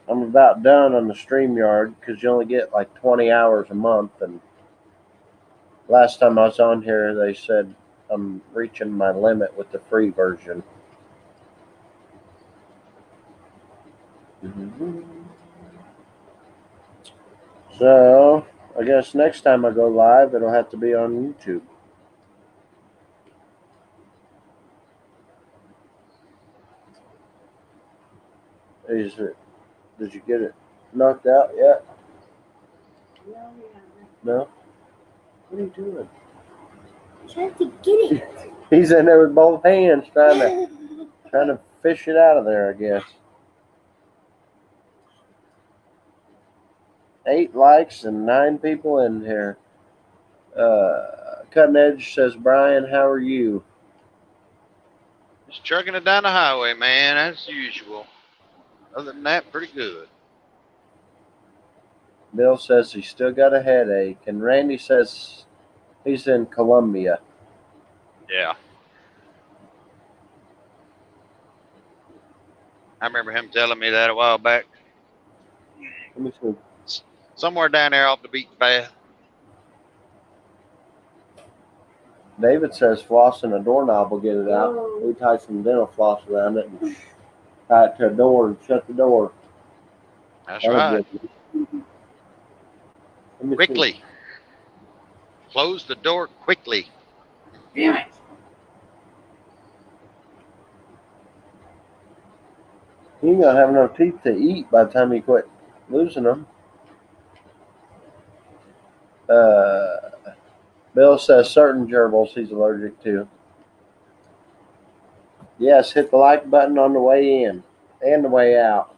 about done on the StreamYard because you only get like 20 hours a month. And last time I was on here, they said I'm reaching my limit with the free version. So I guess next time I go live, it'll have to be on YouTube. Did you get it knocked out yet? No? What are you doing? Trying to get it. He's in there with both hands trying to fish it out of there, I guess. 8 likes and 9 people in here. Cutting Edge says, Brian, how are you? Just trucking it down the highway, man, as usual. Other than that, pretty good. Bill says he's still got a headache. And Randy says he's in Columbia. Yeah. I remember him telling me that a while back. Let me see. Somewhere down there off the beaten path. David says flossing a doorknob will get it out. We tie some dental floss around it and tie it to a door and shut the door. That's right. Quickly. See. Close the door quickly. Damn it. He ain't gonna have no teeth to eat by the time he quit losing them. Bill says certain gerbils he's allergic to. Yes, hit the like button on the way in and the way out.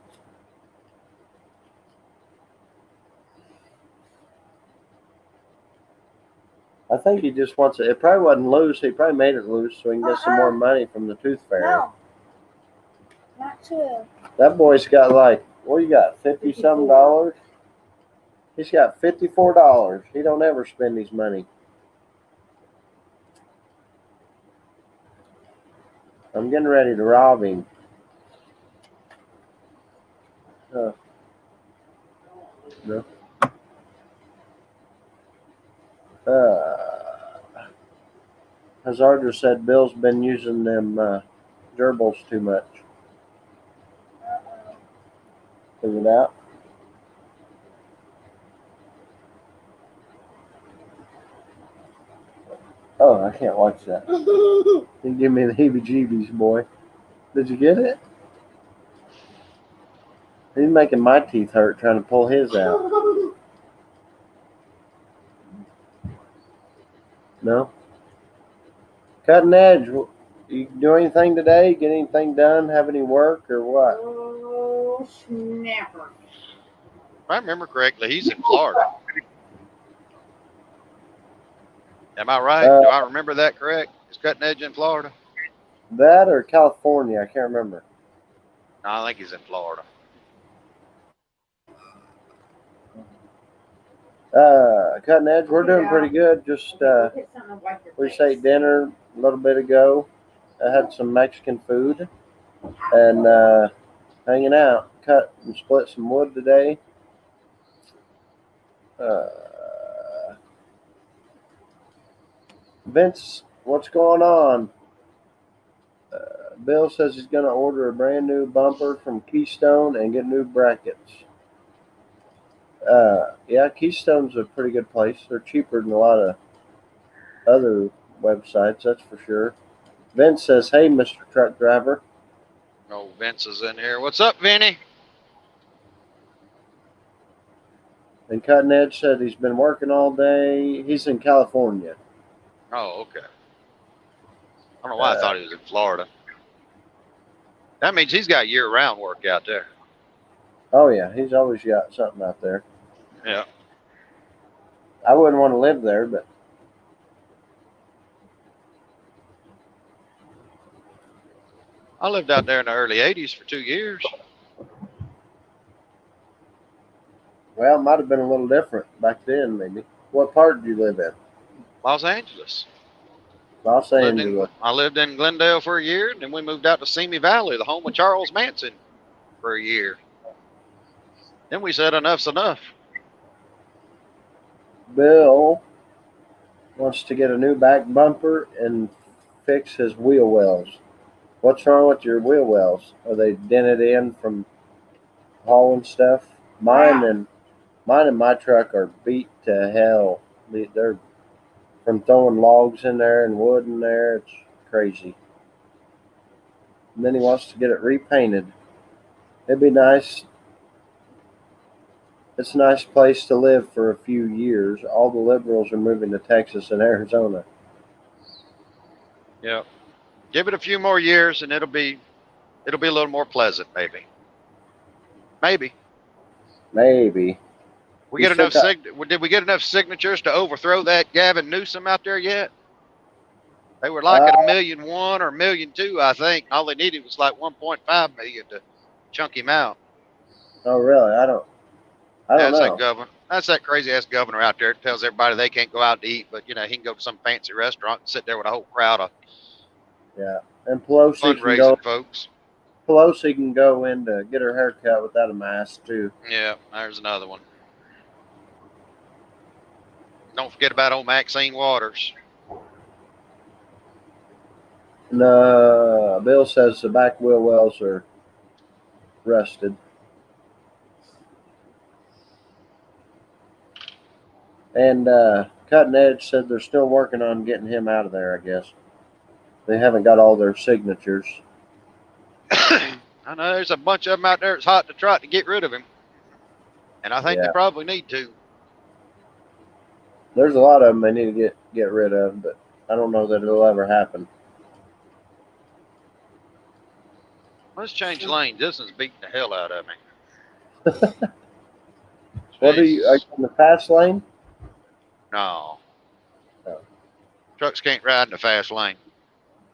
I think he just wants it. It probably wasn't loose. He probably made it loose so he can get some more money from the tooth fairy. No. Not true. That boy's got like, what you got, 50-something dollars? He's got $54. He don't ever spend his money. I'm getting ready to rob him. No. Hazardra said Bill's been using them gerbils too much. Figure it out. Oh, I can't watch that. You give me the heebie-jeebies, boy. Did you get it? He's making my teeth hurt trying to pull his out. No? Cutting Edge, you do anything today? Get anything done? Have any work or what? Oh, snapper. If I remember correctly, he's in Florida. Am I right? Do I remember that correct? Is Cutting Edge in Florida? That or California, I can't remember. No, I think he's in Florida. Cutting Edge, we're doing pretty good. Just we just ate dinner a little bit ago. I had some Mexican food and hanging out. Cut and split some wood today. Vince, what's going on? Bill says he's going to order a brand new bumper from Keystone and get new brackets. Yeah, Keystone's a pretty good place. They're cheaper than a lot of other websites, that's for sure. Vince says, hey, Mr. Truck Driver. Oh, Vince is in here. What's up, Vinny? And Cutting Edge said he's been working all day. He's in California. Oh, okay. I don't know why I thought he was in Florida. That means he's got year-round work out there. Oh, yeah. He's always got something out there. Yeah. I wouldn't want to live there, but I lived out there in the early 80s for 2 years. well, it might have been a little different back then, maybe. What part did you live in? Los Angeles. Los Angeles. I lived in Glendale for a year, and then we moved out to Simi Valley, the home of Charles Manson, for a year. Then we said enough's enough. Bill wants to get a new back bumper and fix his wheel wells. What's wrong with your wheel wells? Are they dented in from hauling stuff? Mine and my truck are beat to hell. They're from throwing logs in there and wood in there. It's crazy. And then he wants to get it repainted. It'd be nice. It's a nice place to live for a few years. All the liberals are moving to Texas and Arizona. Yeah. Give it a few more years and it'll be a little more pleasant, maybe. Maybe. Did we get enough signatures to overthrow that Gavin Newsom out there yet? They were like at 1,000,001 or 1,000,002, I think. All they needed was like 1.5 million to chunk him out. Oh, really? I don't know. That's that crazy ass governor out there that tells everybody they can't go out to eat, but he can go to some fancy restaurant and sit there with a whole crowd of And Pelosi fundraising folks. Pelosi can go in to get her hair cut without a mask too. Yeah, there's another one. Don't forget about old Maxine Waters. No, Bill says the back wheel wells are rusted. And Cutting Edge said they're still working on getting him out of there, I guess. They haven't got all their signatures. I know there's a bunch of them out there. It's hot to trot to get rid of him. And I think they probably need to. There's a lot of them they need to get rid of, but I don't know that it'll ever happen. Let's change lanes. This is beating the hell out of me. Are you in the fast lane? No. Trucks can't ride in the fast lane.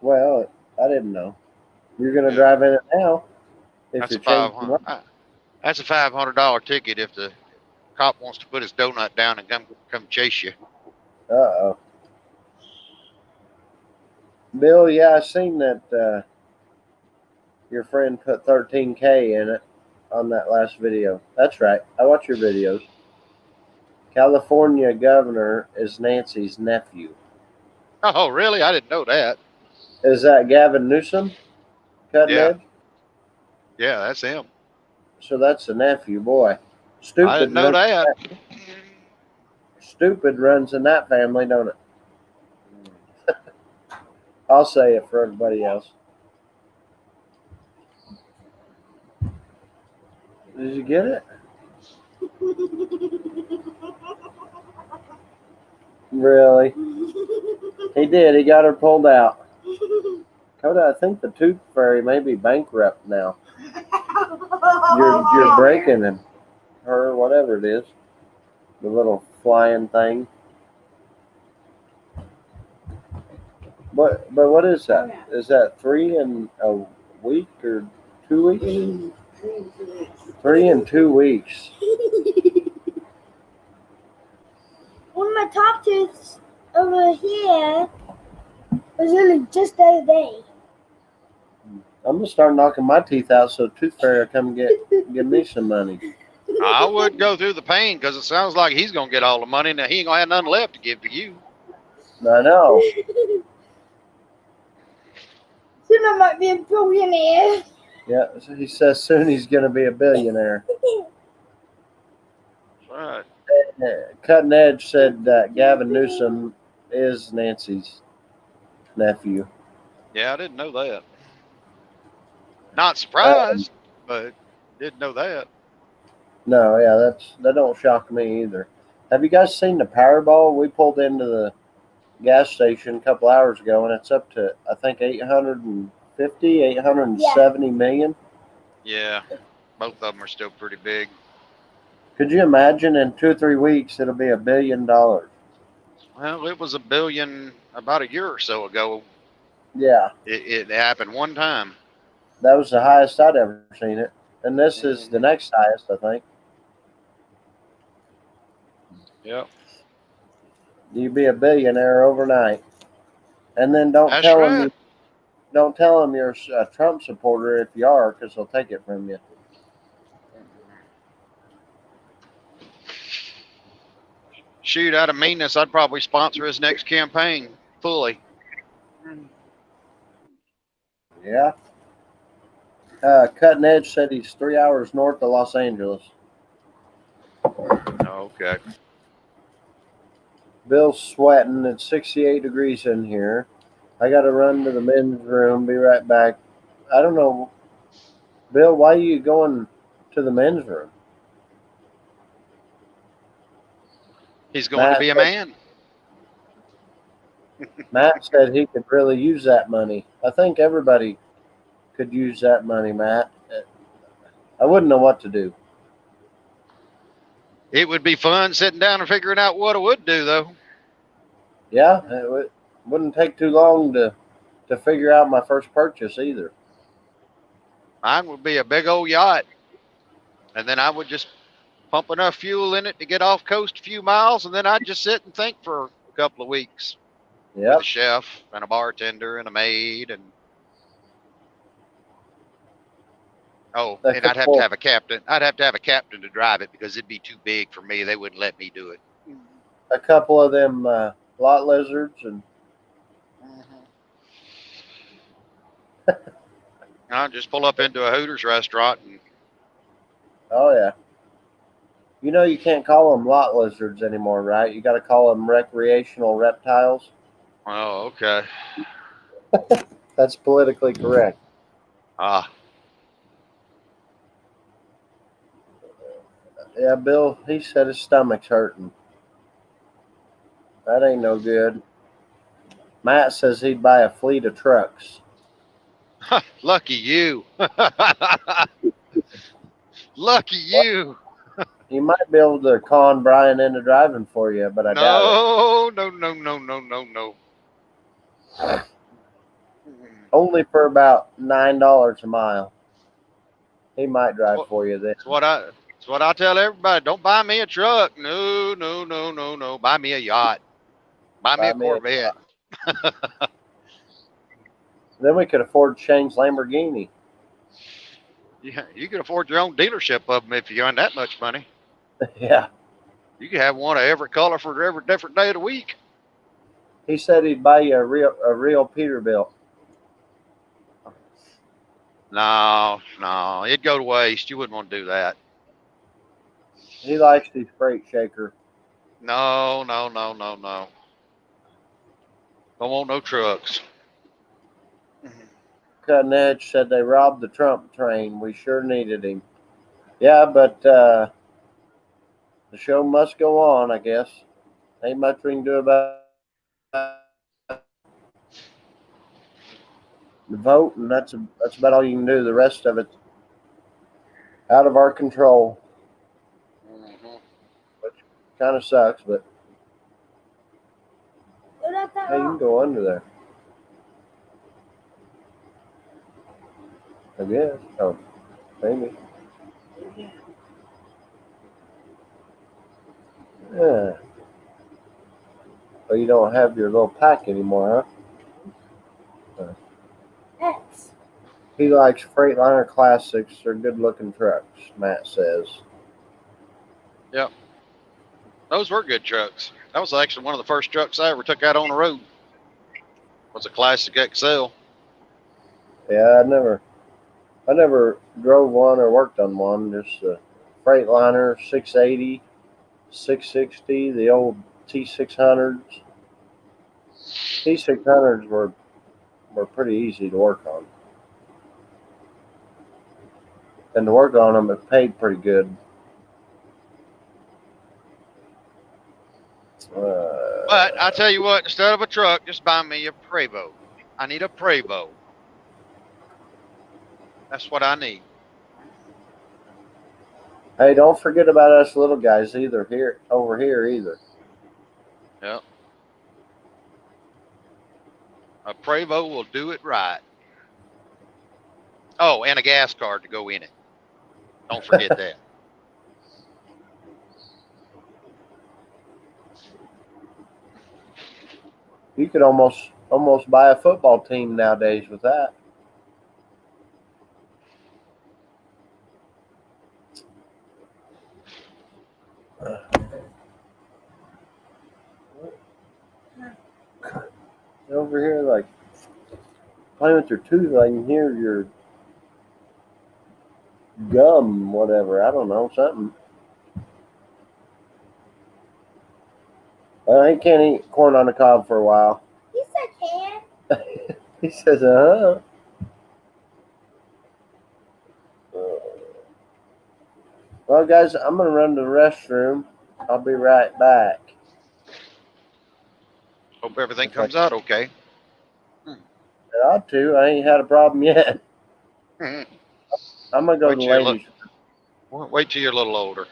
Well, I didn't know. You're going to drive in it now. That's a $500 ticket if the cop wants to put his donut down and come chase you. Uh-oh. Bill, yeah, I seen that your friend put 13K in it on that last video. That's right. I watch your videos. California governor is Nancy's nephew. Oh, really? I didn't know that. Is that Gavin Newsom? Cutting Edge? Yeah, that's him. So that's the nephew, boy. Stupid. I didn't know that. Stupid runs in that family, don't it? I'll say it for everybody else. Did you get it? Really? He did. He got her pulled out. Coda, I think the Tooth Fairy may be bankrupt now. You're breaking him. her, whatever it is, the little flying thing. But what is that? Is that 3 in a week or 2 weeks? 3 in 2 weeks. One of my top tooths over here was really just the other day. I'm gonna start knocking my teeth out so Tooth Fairy will come give me some money. I would go through the pain because it sounds like he's gonna get all the money. Now he ain't gonna have nothing left to give to you. I know. Soon I might be a billionaire. Yeah, so he says soon he's gonna be a billionaire. Right. Cutting Edge said that Gavin Newsom is Nancy's nephew. Yeah, I didn't know that. Not surprised, but didn't know that. No, yeah, that don't shock me either. Have you guys seen the Powerball? We pulled into the gas station a couple hours ago, and it's up to, I think, 870 million. Yeah, both of them are still pretty big. Could you imagine in 2 or 3 weeks it'll be $1 billion? Well, it was $1 billion about a year or so ago. Yeah. It happened one time. That was the highest I'd ever seen it. And this is the next highest, I think. Yep. You'd be a billionaire overnight. And then don't That's tell right. them you're a Trump supporter if you are, because they'll take it from you. Shoot, out of meanness, I'd probably sponsor his next campaign fully. Yeah. Cutting Edge said he's 3 hours north of Los Angeles. Okay. Bill's sweating. It's 68 degrees in here. I got to run to the men's room. Be right back. I don't know. Bill, why are you going to the men's room? He's going to be a man. Matt said he could really use that money. I think everybody could use that money, Matt. I wouldn't know what to do. It would be fun sitting down and figuring out what it would do, though. Yeah, it wouldn't take too long to figure out my first purchase either. Mine would be a big old yacht. And then I would just pump enough fuel in it to get off coast a few miles, and then I'd just sit and think for a couple of weeks. Yep. With a chef and a bartender and a maid and and I'd have to have a captain. I'd have to have a captain to drive it because it'd be too big for me. They wouldn't let me do it. A couple of them lot lizards and I'll just pull up into a Hooters restaurant and oh yeah. You know you can't call them lot lizards anymore, right? You got to call them recreational reptiles. oh, okay. That's politically correct. Ah. Yeah, Bill, he said his stomach's hurting. That ain't no good. Matt says he'd buy a fleet of trucks. Lucky you. Lucky you. You might be able to con Brian into driving for you, but I doubt it. No. Only for about $9 a mile. He might drive for you then. It's what I tell everybody. Don't buy me a truck. No. Buy me a yacht. Buy me a Corvette. Then we could afford Shane's Lamborghini. Yeah, you can afford your own dealership of them if you earn that much money. Yeah. You can have one of every color for every different day of the week. He said he'd buy you a real Peterbilt. No, it'd go to waste. You wouldn't want to do that. He likes his freight shaker. No. Don't want no trucks. Cutting Edge said they robbed the Trump train. We sure needed him. Yeah, but the show must go on, I guess. Ain't much we can do about the vote, and that's about all you can do. The rest of it's out of our control. kind of sucks, but You're not that hey, you can wrong. go under there. I guess. Oh, maybe. Yeah. Oh, you don't have your little pack anymore, huh? X. He likes Freightliner Classics. They're good-looking trucks, Matt says. Yep. Those were good trucks. That was actually one of the first trucks I ever took out on the road. Was a Classic XL. Yeah, I never drove one or worked on one. Just a Freightliner 680, 660, the old T600s. T600s were pretty easy to work on. And to work on them, it paid pretty good. But I tell you what, instead of a truck, just buy me a Prevost. I need a Prevost. That's what I need. Hey, don't forget about us little guys over here either. Yep. A Prevost will do it right. Oh, and a gas card to go in it. Don't forget that. You could almost buy a football team nowadays with that. Over here, like playing with your tooth, I can hear your gum, whatever. I don't know, something. Well, he can't eat corn on the cob for a while. Yes, I can. He says, Well, guys, I'm going to run to the restroom. I'll be right back. Hope everything comes out okay. I ought to. I ain't had a problem yet. I'm going to go to the ladies. Wait till you're a little older.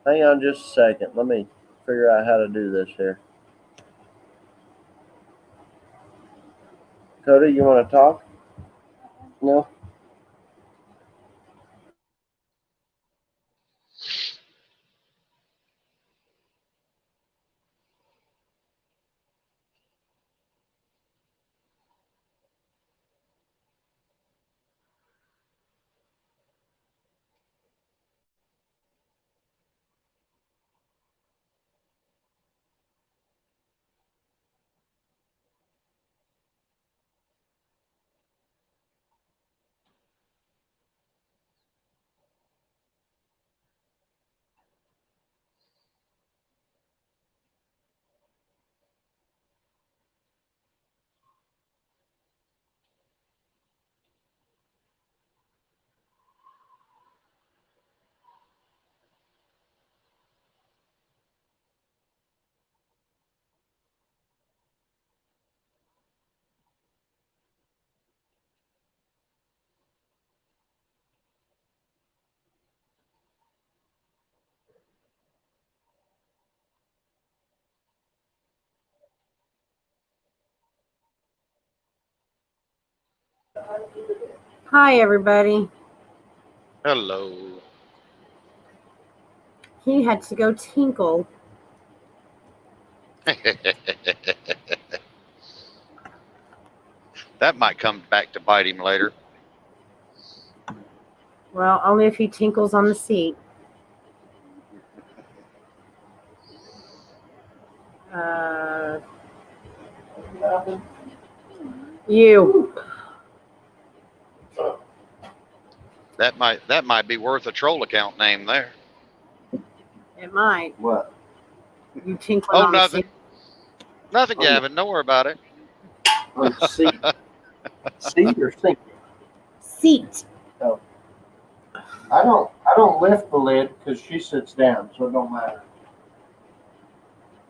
Hang on just a second. Let me figure out how to do this here. Cody, you want to talk? No? Hi, everybody. Hello. He had to go tinkle. That might come back to bite him later. Well, only if he tinkles on the seat. You. That might be worth a troll account name there. It might. What? You tinkling on nothing. the seat. Nothing, Gavin. Don't worry about it. Seat. Seat or sink? Seat. Oh. I don't lift the lid because she sits down, so it don't matter.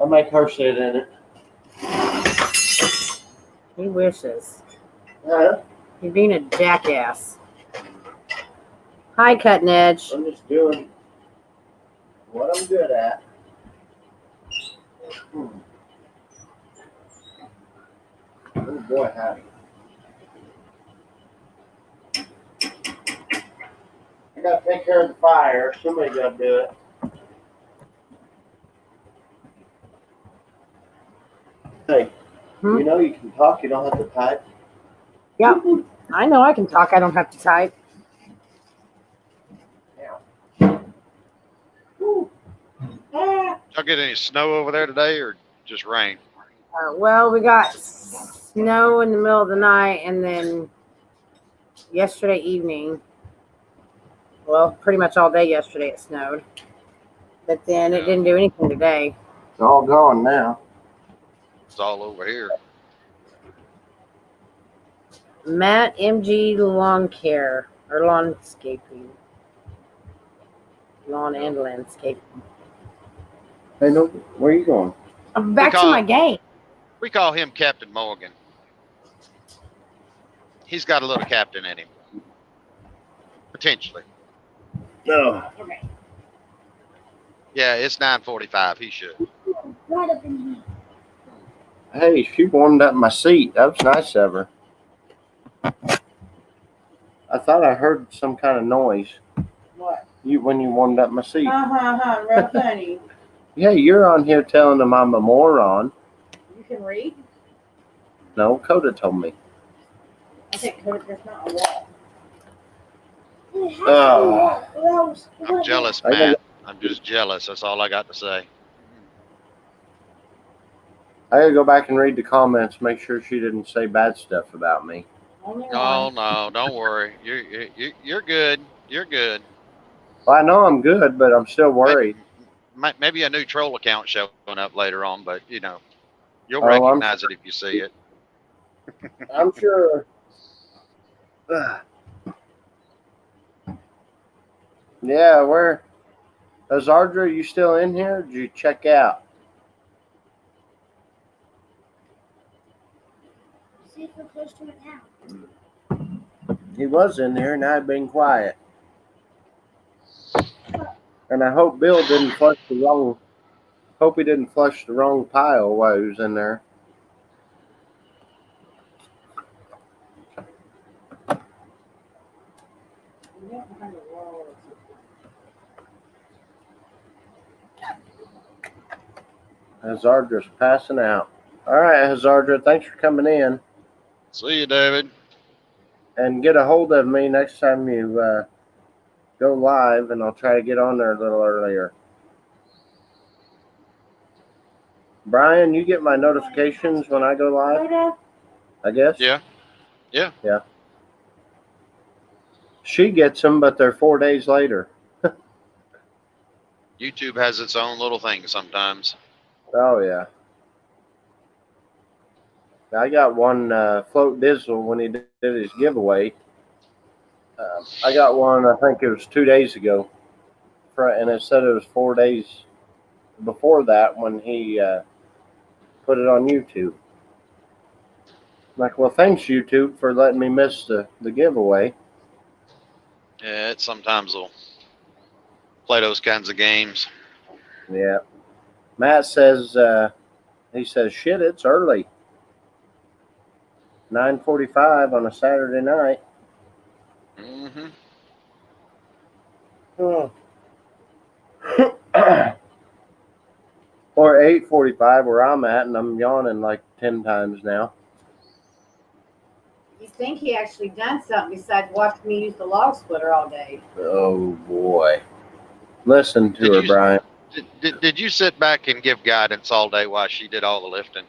I make her sit in it. He wishes. Yeah. You're being a jackass. Hi, Cutting Edge. I'm just doing what I'm good at. Oh boy, howdy. I gotta take care of the fire. Somebody gotta do it. Hey, you know you can talk, you don't have to type. Yep. I know I can talk. I don't have to type. Y'all get any snow over there today or just rain? Well, we got snow in the middle of the night, and then yesterday evening, well, pretty much all day yesterday it snowed. But then it didn't do anything today. It's all gone now. It's all over here. Matt MG Lawn Care or Landscaping. Lawn and Landscaping. Hey, no, where are you going? I'm back to my game. We call him Captain Morgan. He's got a little captain in him. Potentially. No. Okay. Yeah, it's 9:45. He should. Right up in here. Hey, she warmed up my seat. That was nice of her. I thought I heard some kind of noise. What? When you warmed up my seat. Real funny. Yeah, you're on here telling them I'm a moron. You can read? No, Coda told me. I think there's not a wall. It has to be wall, or else it I'm wouldn't jealous, I gotta- Matt. I'm just jealous. That's all I got to say. I gotta go back and read the comments, make sure she didn't say bad stuff about me. Only No, one. no, don't worry. You're good. You're good. Well, I know I'm good, but I'm still worried. Maybe a new troll account showing up later on, but you know, you'll Oh, recognize it if you see it. I'm sure. Yeah, where? Azardra, you still in here? Did you check out? See if we're close to it now. He was in there, and I've been quiet. And I hope Bill didn't flush the wrong. Hope he didn't flush the wrong pile while he was in there. Hazardra's passing out. All right, Hazardra, thanks for coming in. See you, David. And get a hold of me next time you go live, and I'll try to get on there a little earlier. Brian, you get my notifications when I go live, I guess? Yeah. Yeah. Yeah. She gets them, but they're 4 days later. YouTube has its own little thing sometimes. Oh, yeah. I got one Float Dizzle when he did his giveaway. I got one, I think it was 2 days ago. And it said it was 4 days before that when he put it on YouTube. I'm like, well, thanks, YouTube, for letting me miss the giveaway. Yeah, it sometimes will play those kinds of games. Yeah. Matt says, he says, shit, it's early. 9:45 on a Saturday night. Mm-hmm. Oh. Or 8:45 where I'm at, and I'm yawning like 10 times now. You think he actually done something besides watching me use the log splitter all day? Oh, boy. Listen to her, Brian. Did you sit back and give guidance all day while she did all the lifting?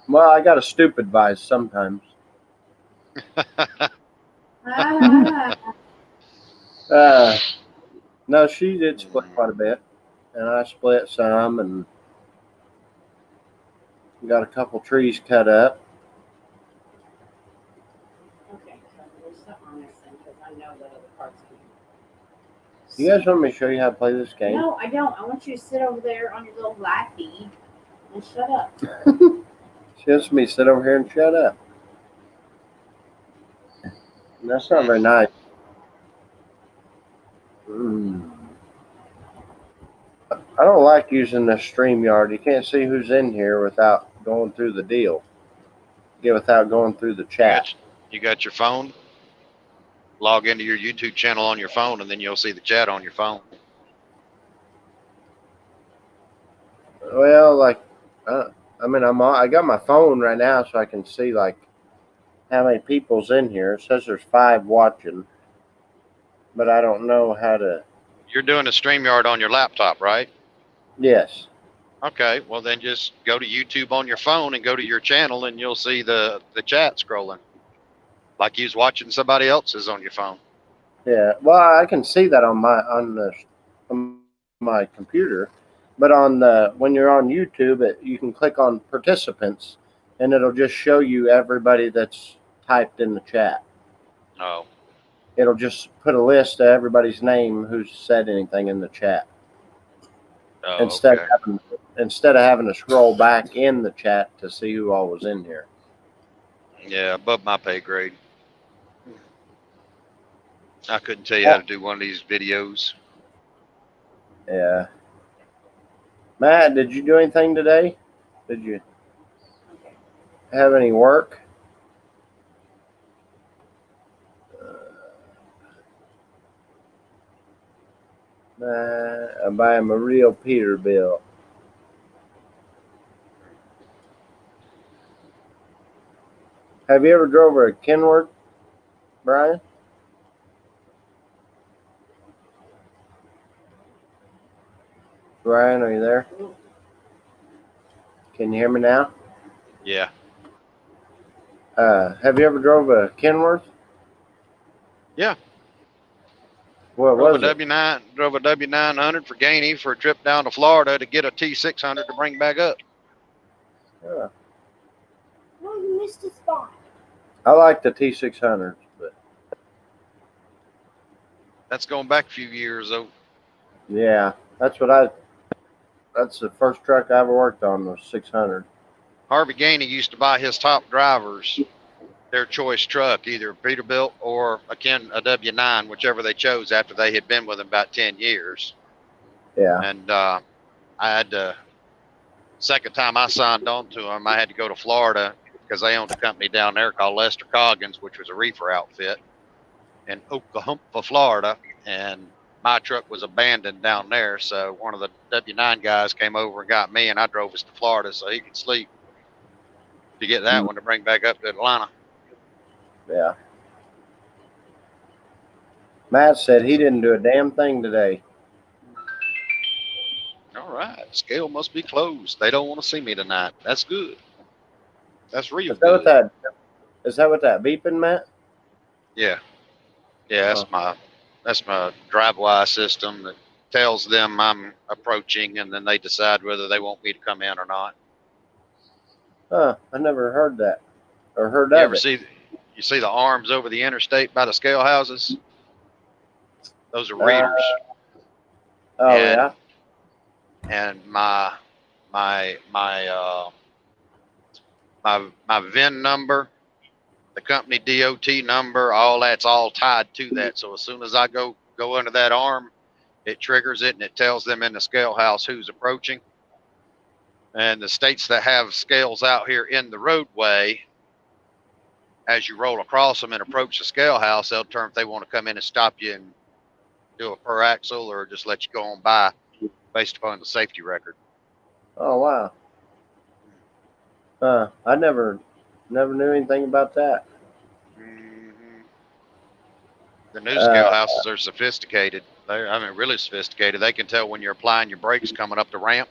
Well, I got a stupid advice sometimes. No, she did split quite a bit, and I split some, and got a couple trees cut up. Okay, so there's something on this thing because I know that other parts can. You guys want me to show you how to play this game? No, I don't. I want you to sit over there on your little lappy and shut up. She wants me to sit over here and shut up. That's not very nice. like using the StreamYard. You can't see who's in here without going through the deal. Without going through the chat. You got your phone? Log into your YouTube channel on your phone, and then you'll see the chat on your phone. Well, like, I got my phone right now, so I can see like how many people's in here. It says there's 5 watching, but I don't know how to. You're doing a StreamYard on your laptop, right? Yes. Okay, well then just go to YouTube on your phone and go to your channel, and you'll see the chat scrolling, like you was watching somebody else's on your phone. Yeah. Well, I can see that on my computer, but when you're on YouTube, you can click on participants, and it'll just show you everybody that's typed in the chat. Oh. It'll just put a list of everybody's name who's said anything in the chat. Oh, instead of having to scroll back in the chat to see who all was in here. Yeah, above my pay grade. I couldn't tell you how to do one of these videos. Yeah. Matt, did you do anything today? Did you have any work? I'm buying my real Peterbilt. Have you ever drove a Kenworth, Brian? Brian, are you there? Can you hear me now? Yeah. Have you ever drove a Kenworth? Yeah. What was it? Drove a W900 for Gainey for a trip down to Florida to get a T600 to bring back up. Yeah. No, you missed a spot. I like the T600s, but that's going back a few years though. Yeah, that's the first truck I ever worked on was 600. Harvey Gainey used to buy his top drivers their choice truck, either a Peterbilt or a W9, whichever they chose after they had been with him about 10 years. Yeah. And I had to, second time I signed on to him, I had to go to Florida because they owned a company down there called Lester Coggins, which was a reefer outfit in Oklahoma, Florida. And my truck was abandoned down there. So one of the W9 guys came over and got me, and I drove us to Florida so he could sleep to get that one to bring back up to Atlanta. Yeah. Matt said he didn't do a damn thing today. All right. Scale must be closed. They don't want to see me tonight. That's good. That's real good. Is that what that beeping, Matt? Yeah. Yeah, that's my DriveWise system that tells them I'm approaching, and then they decide whether they want me to come in or not. Huh, I never heard that. Or heard that. You see the arms over the interstate by the scale houses? Those are readers. Yeah. And my VIN number, the company DOT number, all that's all tied to that. So as soon as I go under that arm, it triggers it and it tells them in the scale house who's approaching. And the states that have scales out here in the roadway, as you roll across them and approach the scale house, they'll determine if they want to come in and stop you and do a per axle or just let you go on by based upon the safety record. Oh, wow. I never knew anything about that. Mm-hmm. The new scale houses are sophisticated. They're really sophisticated. They can tell when you're applying your brakes coming up the ramp.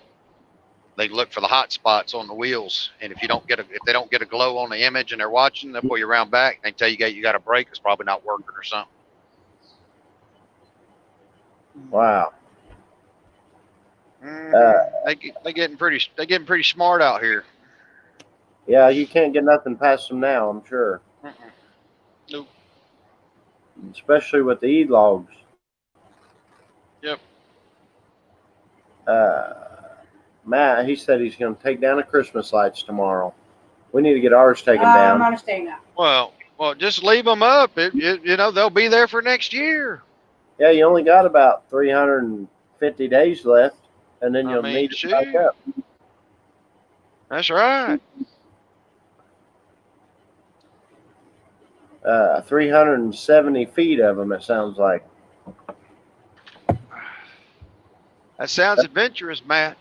They look for the hot spots on the wheels, and if they don't get a glow on the image and they're watching, they'll pull you around back and tell you got a brake that's probably not working or something. Wow. They getting pretty smart out here. Yeah, you can't get nothing past them now, I'm sure. Nope. Especially with the e-logs. Yep. Matt, he said he's going to take down the Christmas lights tomorrow. We need to get ours taken down. I'm understanding that. Well, just leave them up. They'll be there for next year. Yeah, you only got about 350 days left. and then you'll need to back shoot. up. That's right. 370 feet of them, it sounds like. That sounds adventurous, Matt.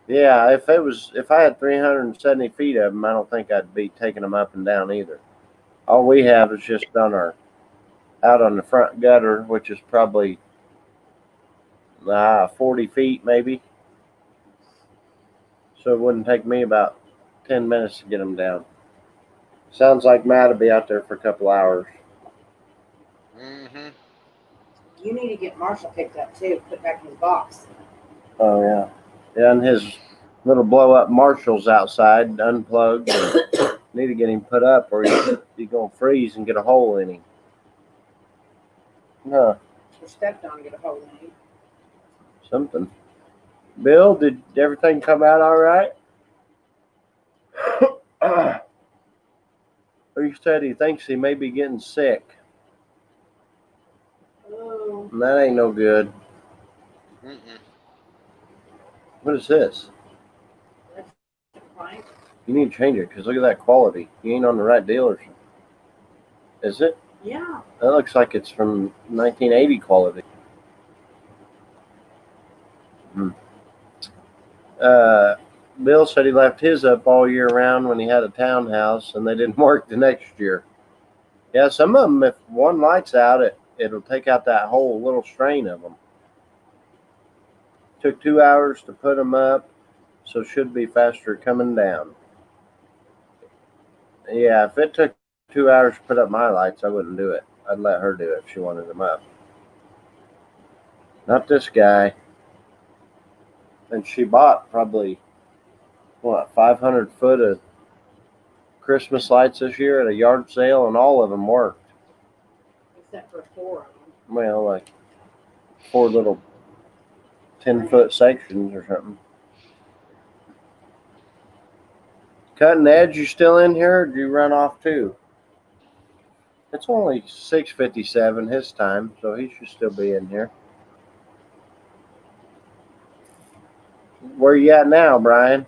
Yeah, if I had 370 feet of them, I don't think I'd be taking them up and down either. All we have is just out on the front gutter, which is probably 40 feet maybe. So it wouldn't take me about 10 minutes to get them down. Sounds like Matt will be out there for a couple hours. Mm-hmm. You need to get Marshall picked up too, put back in his box. Oh yeah, yeah, and his little blow up Marshall's outside, unplugged. And need to get him put up, or he's gonna freeze and get a hole in him. Huh? Or stepped on and get a hole in him. Something. Bill, did everything come out all right? He said he thinks he may be getting sick. Oh. And that ain't no good. Mm-mm. What is this? That's fine. You need to change it because look at that quality. You ain't on the right deal or something. Is it? Yeah. That looks like it's from 1980 quality. Bill said he left his up all year round when he had a townhouse and they didn't work the next year. Yeah, some of them, if one light's out, it'll take out that whole little strain of them. Took 2 hours to put them up, so should be faster coming down. Yeah, if it took 2 hours to put up my lights, I wouldn't do it. I'd let her do it if she wanted them up. Not this guy. And she bought probably, 500 foot of Christmas lights this year at a yard sale, and all of them worked. Except for 4 of them. Well, like 4 little 10-foot sections or something. Cutting Edge, you still in here, or did you run off too? It's only 6:57 his time, so he should still be in here. Where you at now, Brian?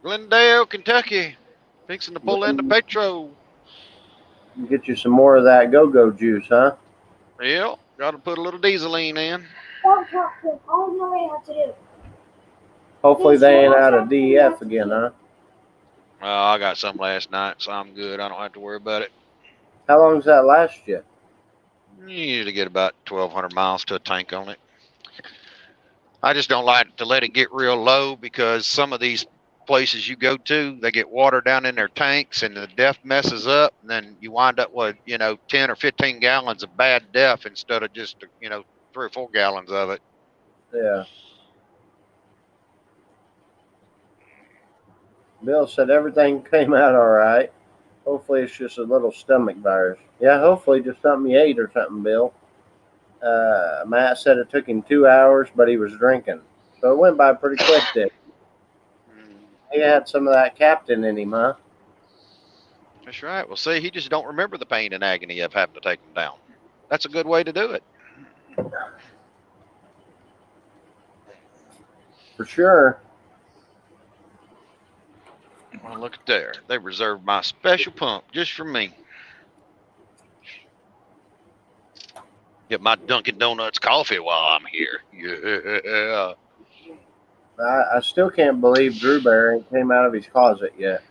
Glendale, Kentucky. Fixing to pull into Petro. Get you some more of that go-go juice, huh? Yep. Got to put a little dieseline in. Don't talk to him. I don't know what to do. Hopefully they ain't out of DF again, huh? I got some last night, so I'm good. I don't have to worry about it. How long does that last you? You need to get about 1,200 miles to a tank on it. I just don't like to let it get real low because some of these places you go to, they get water down in their tanks and the DEF messes up, and then you wind up with 10 or 15 gallons of bad DEF instead of just 3 or 4 gallons of it. Yeah. Bill said everything came out all right. Hopefully it's just a little stomach virus. Yeah, hopefully just something you ate or something, Bill. Matt said it took him 2 hours, but he was drinking. So it went by pretty quick then. He had some of that captain in him, huh? That's right. Well, see, he just don't remember the pain and agony of having to take him down. That's a good way to do it. For sure. Well, look at there. They reserved my special pump just for me. Get my Dunkin' Donuts coffee while I'm here. Yeah. I still can't believe Drew Barry came out of his closet yet.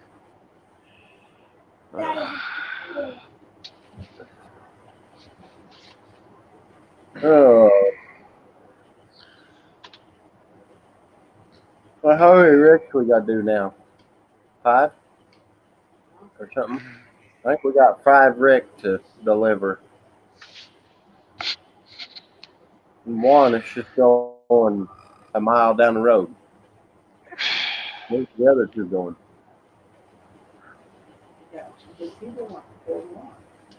Oh. Well, how many ricks we got to do now? 5? Or something? I think we got 5 rick to deliver. And one is just going a mile down the road. Where's the other 2 going?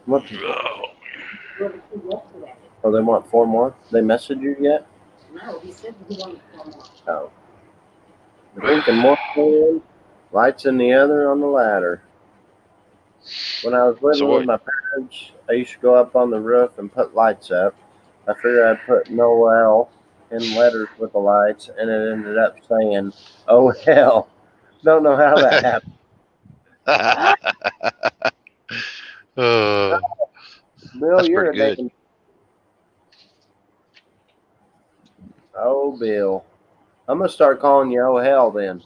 What? Oh, they want 4 more? They messaged you yet? No, he said he wanted 4 more. Oh. Drinking more food, lights in the other on the ladder. When I was living with my parents, I used to go up on the roof and put lights up. I figured I'd put Noel in letters with the lights, and it ended up saying, "Oh hell." Don't know how that happened. Oh, Bill, that's you're pretty a good. damn. Oh, Bill. I'm gonna start calling you "Oh hell" then.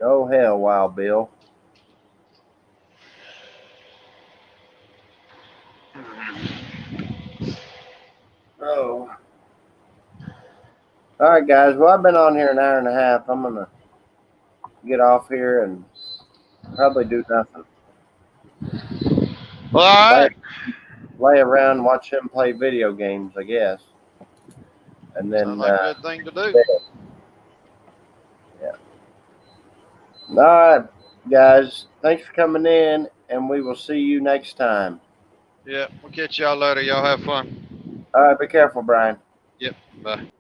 Oh hell, Wild Bill. Oh. All right, guys. Well, I've been on here an hour and a half. I'm gonna get off here and probably do nothing. Well, all right. Lay around and watch him play video games, I guess. And then, Sounds like a good thing to do. Yeah. All right, guys. Thanks for coming in, and we will see you next time. Yeah, we'll catch y'all later. Y'all have fun. All right, be careful, Brian. Yep, bye.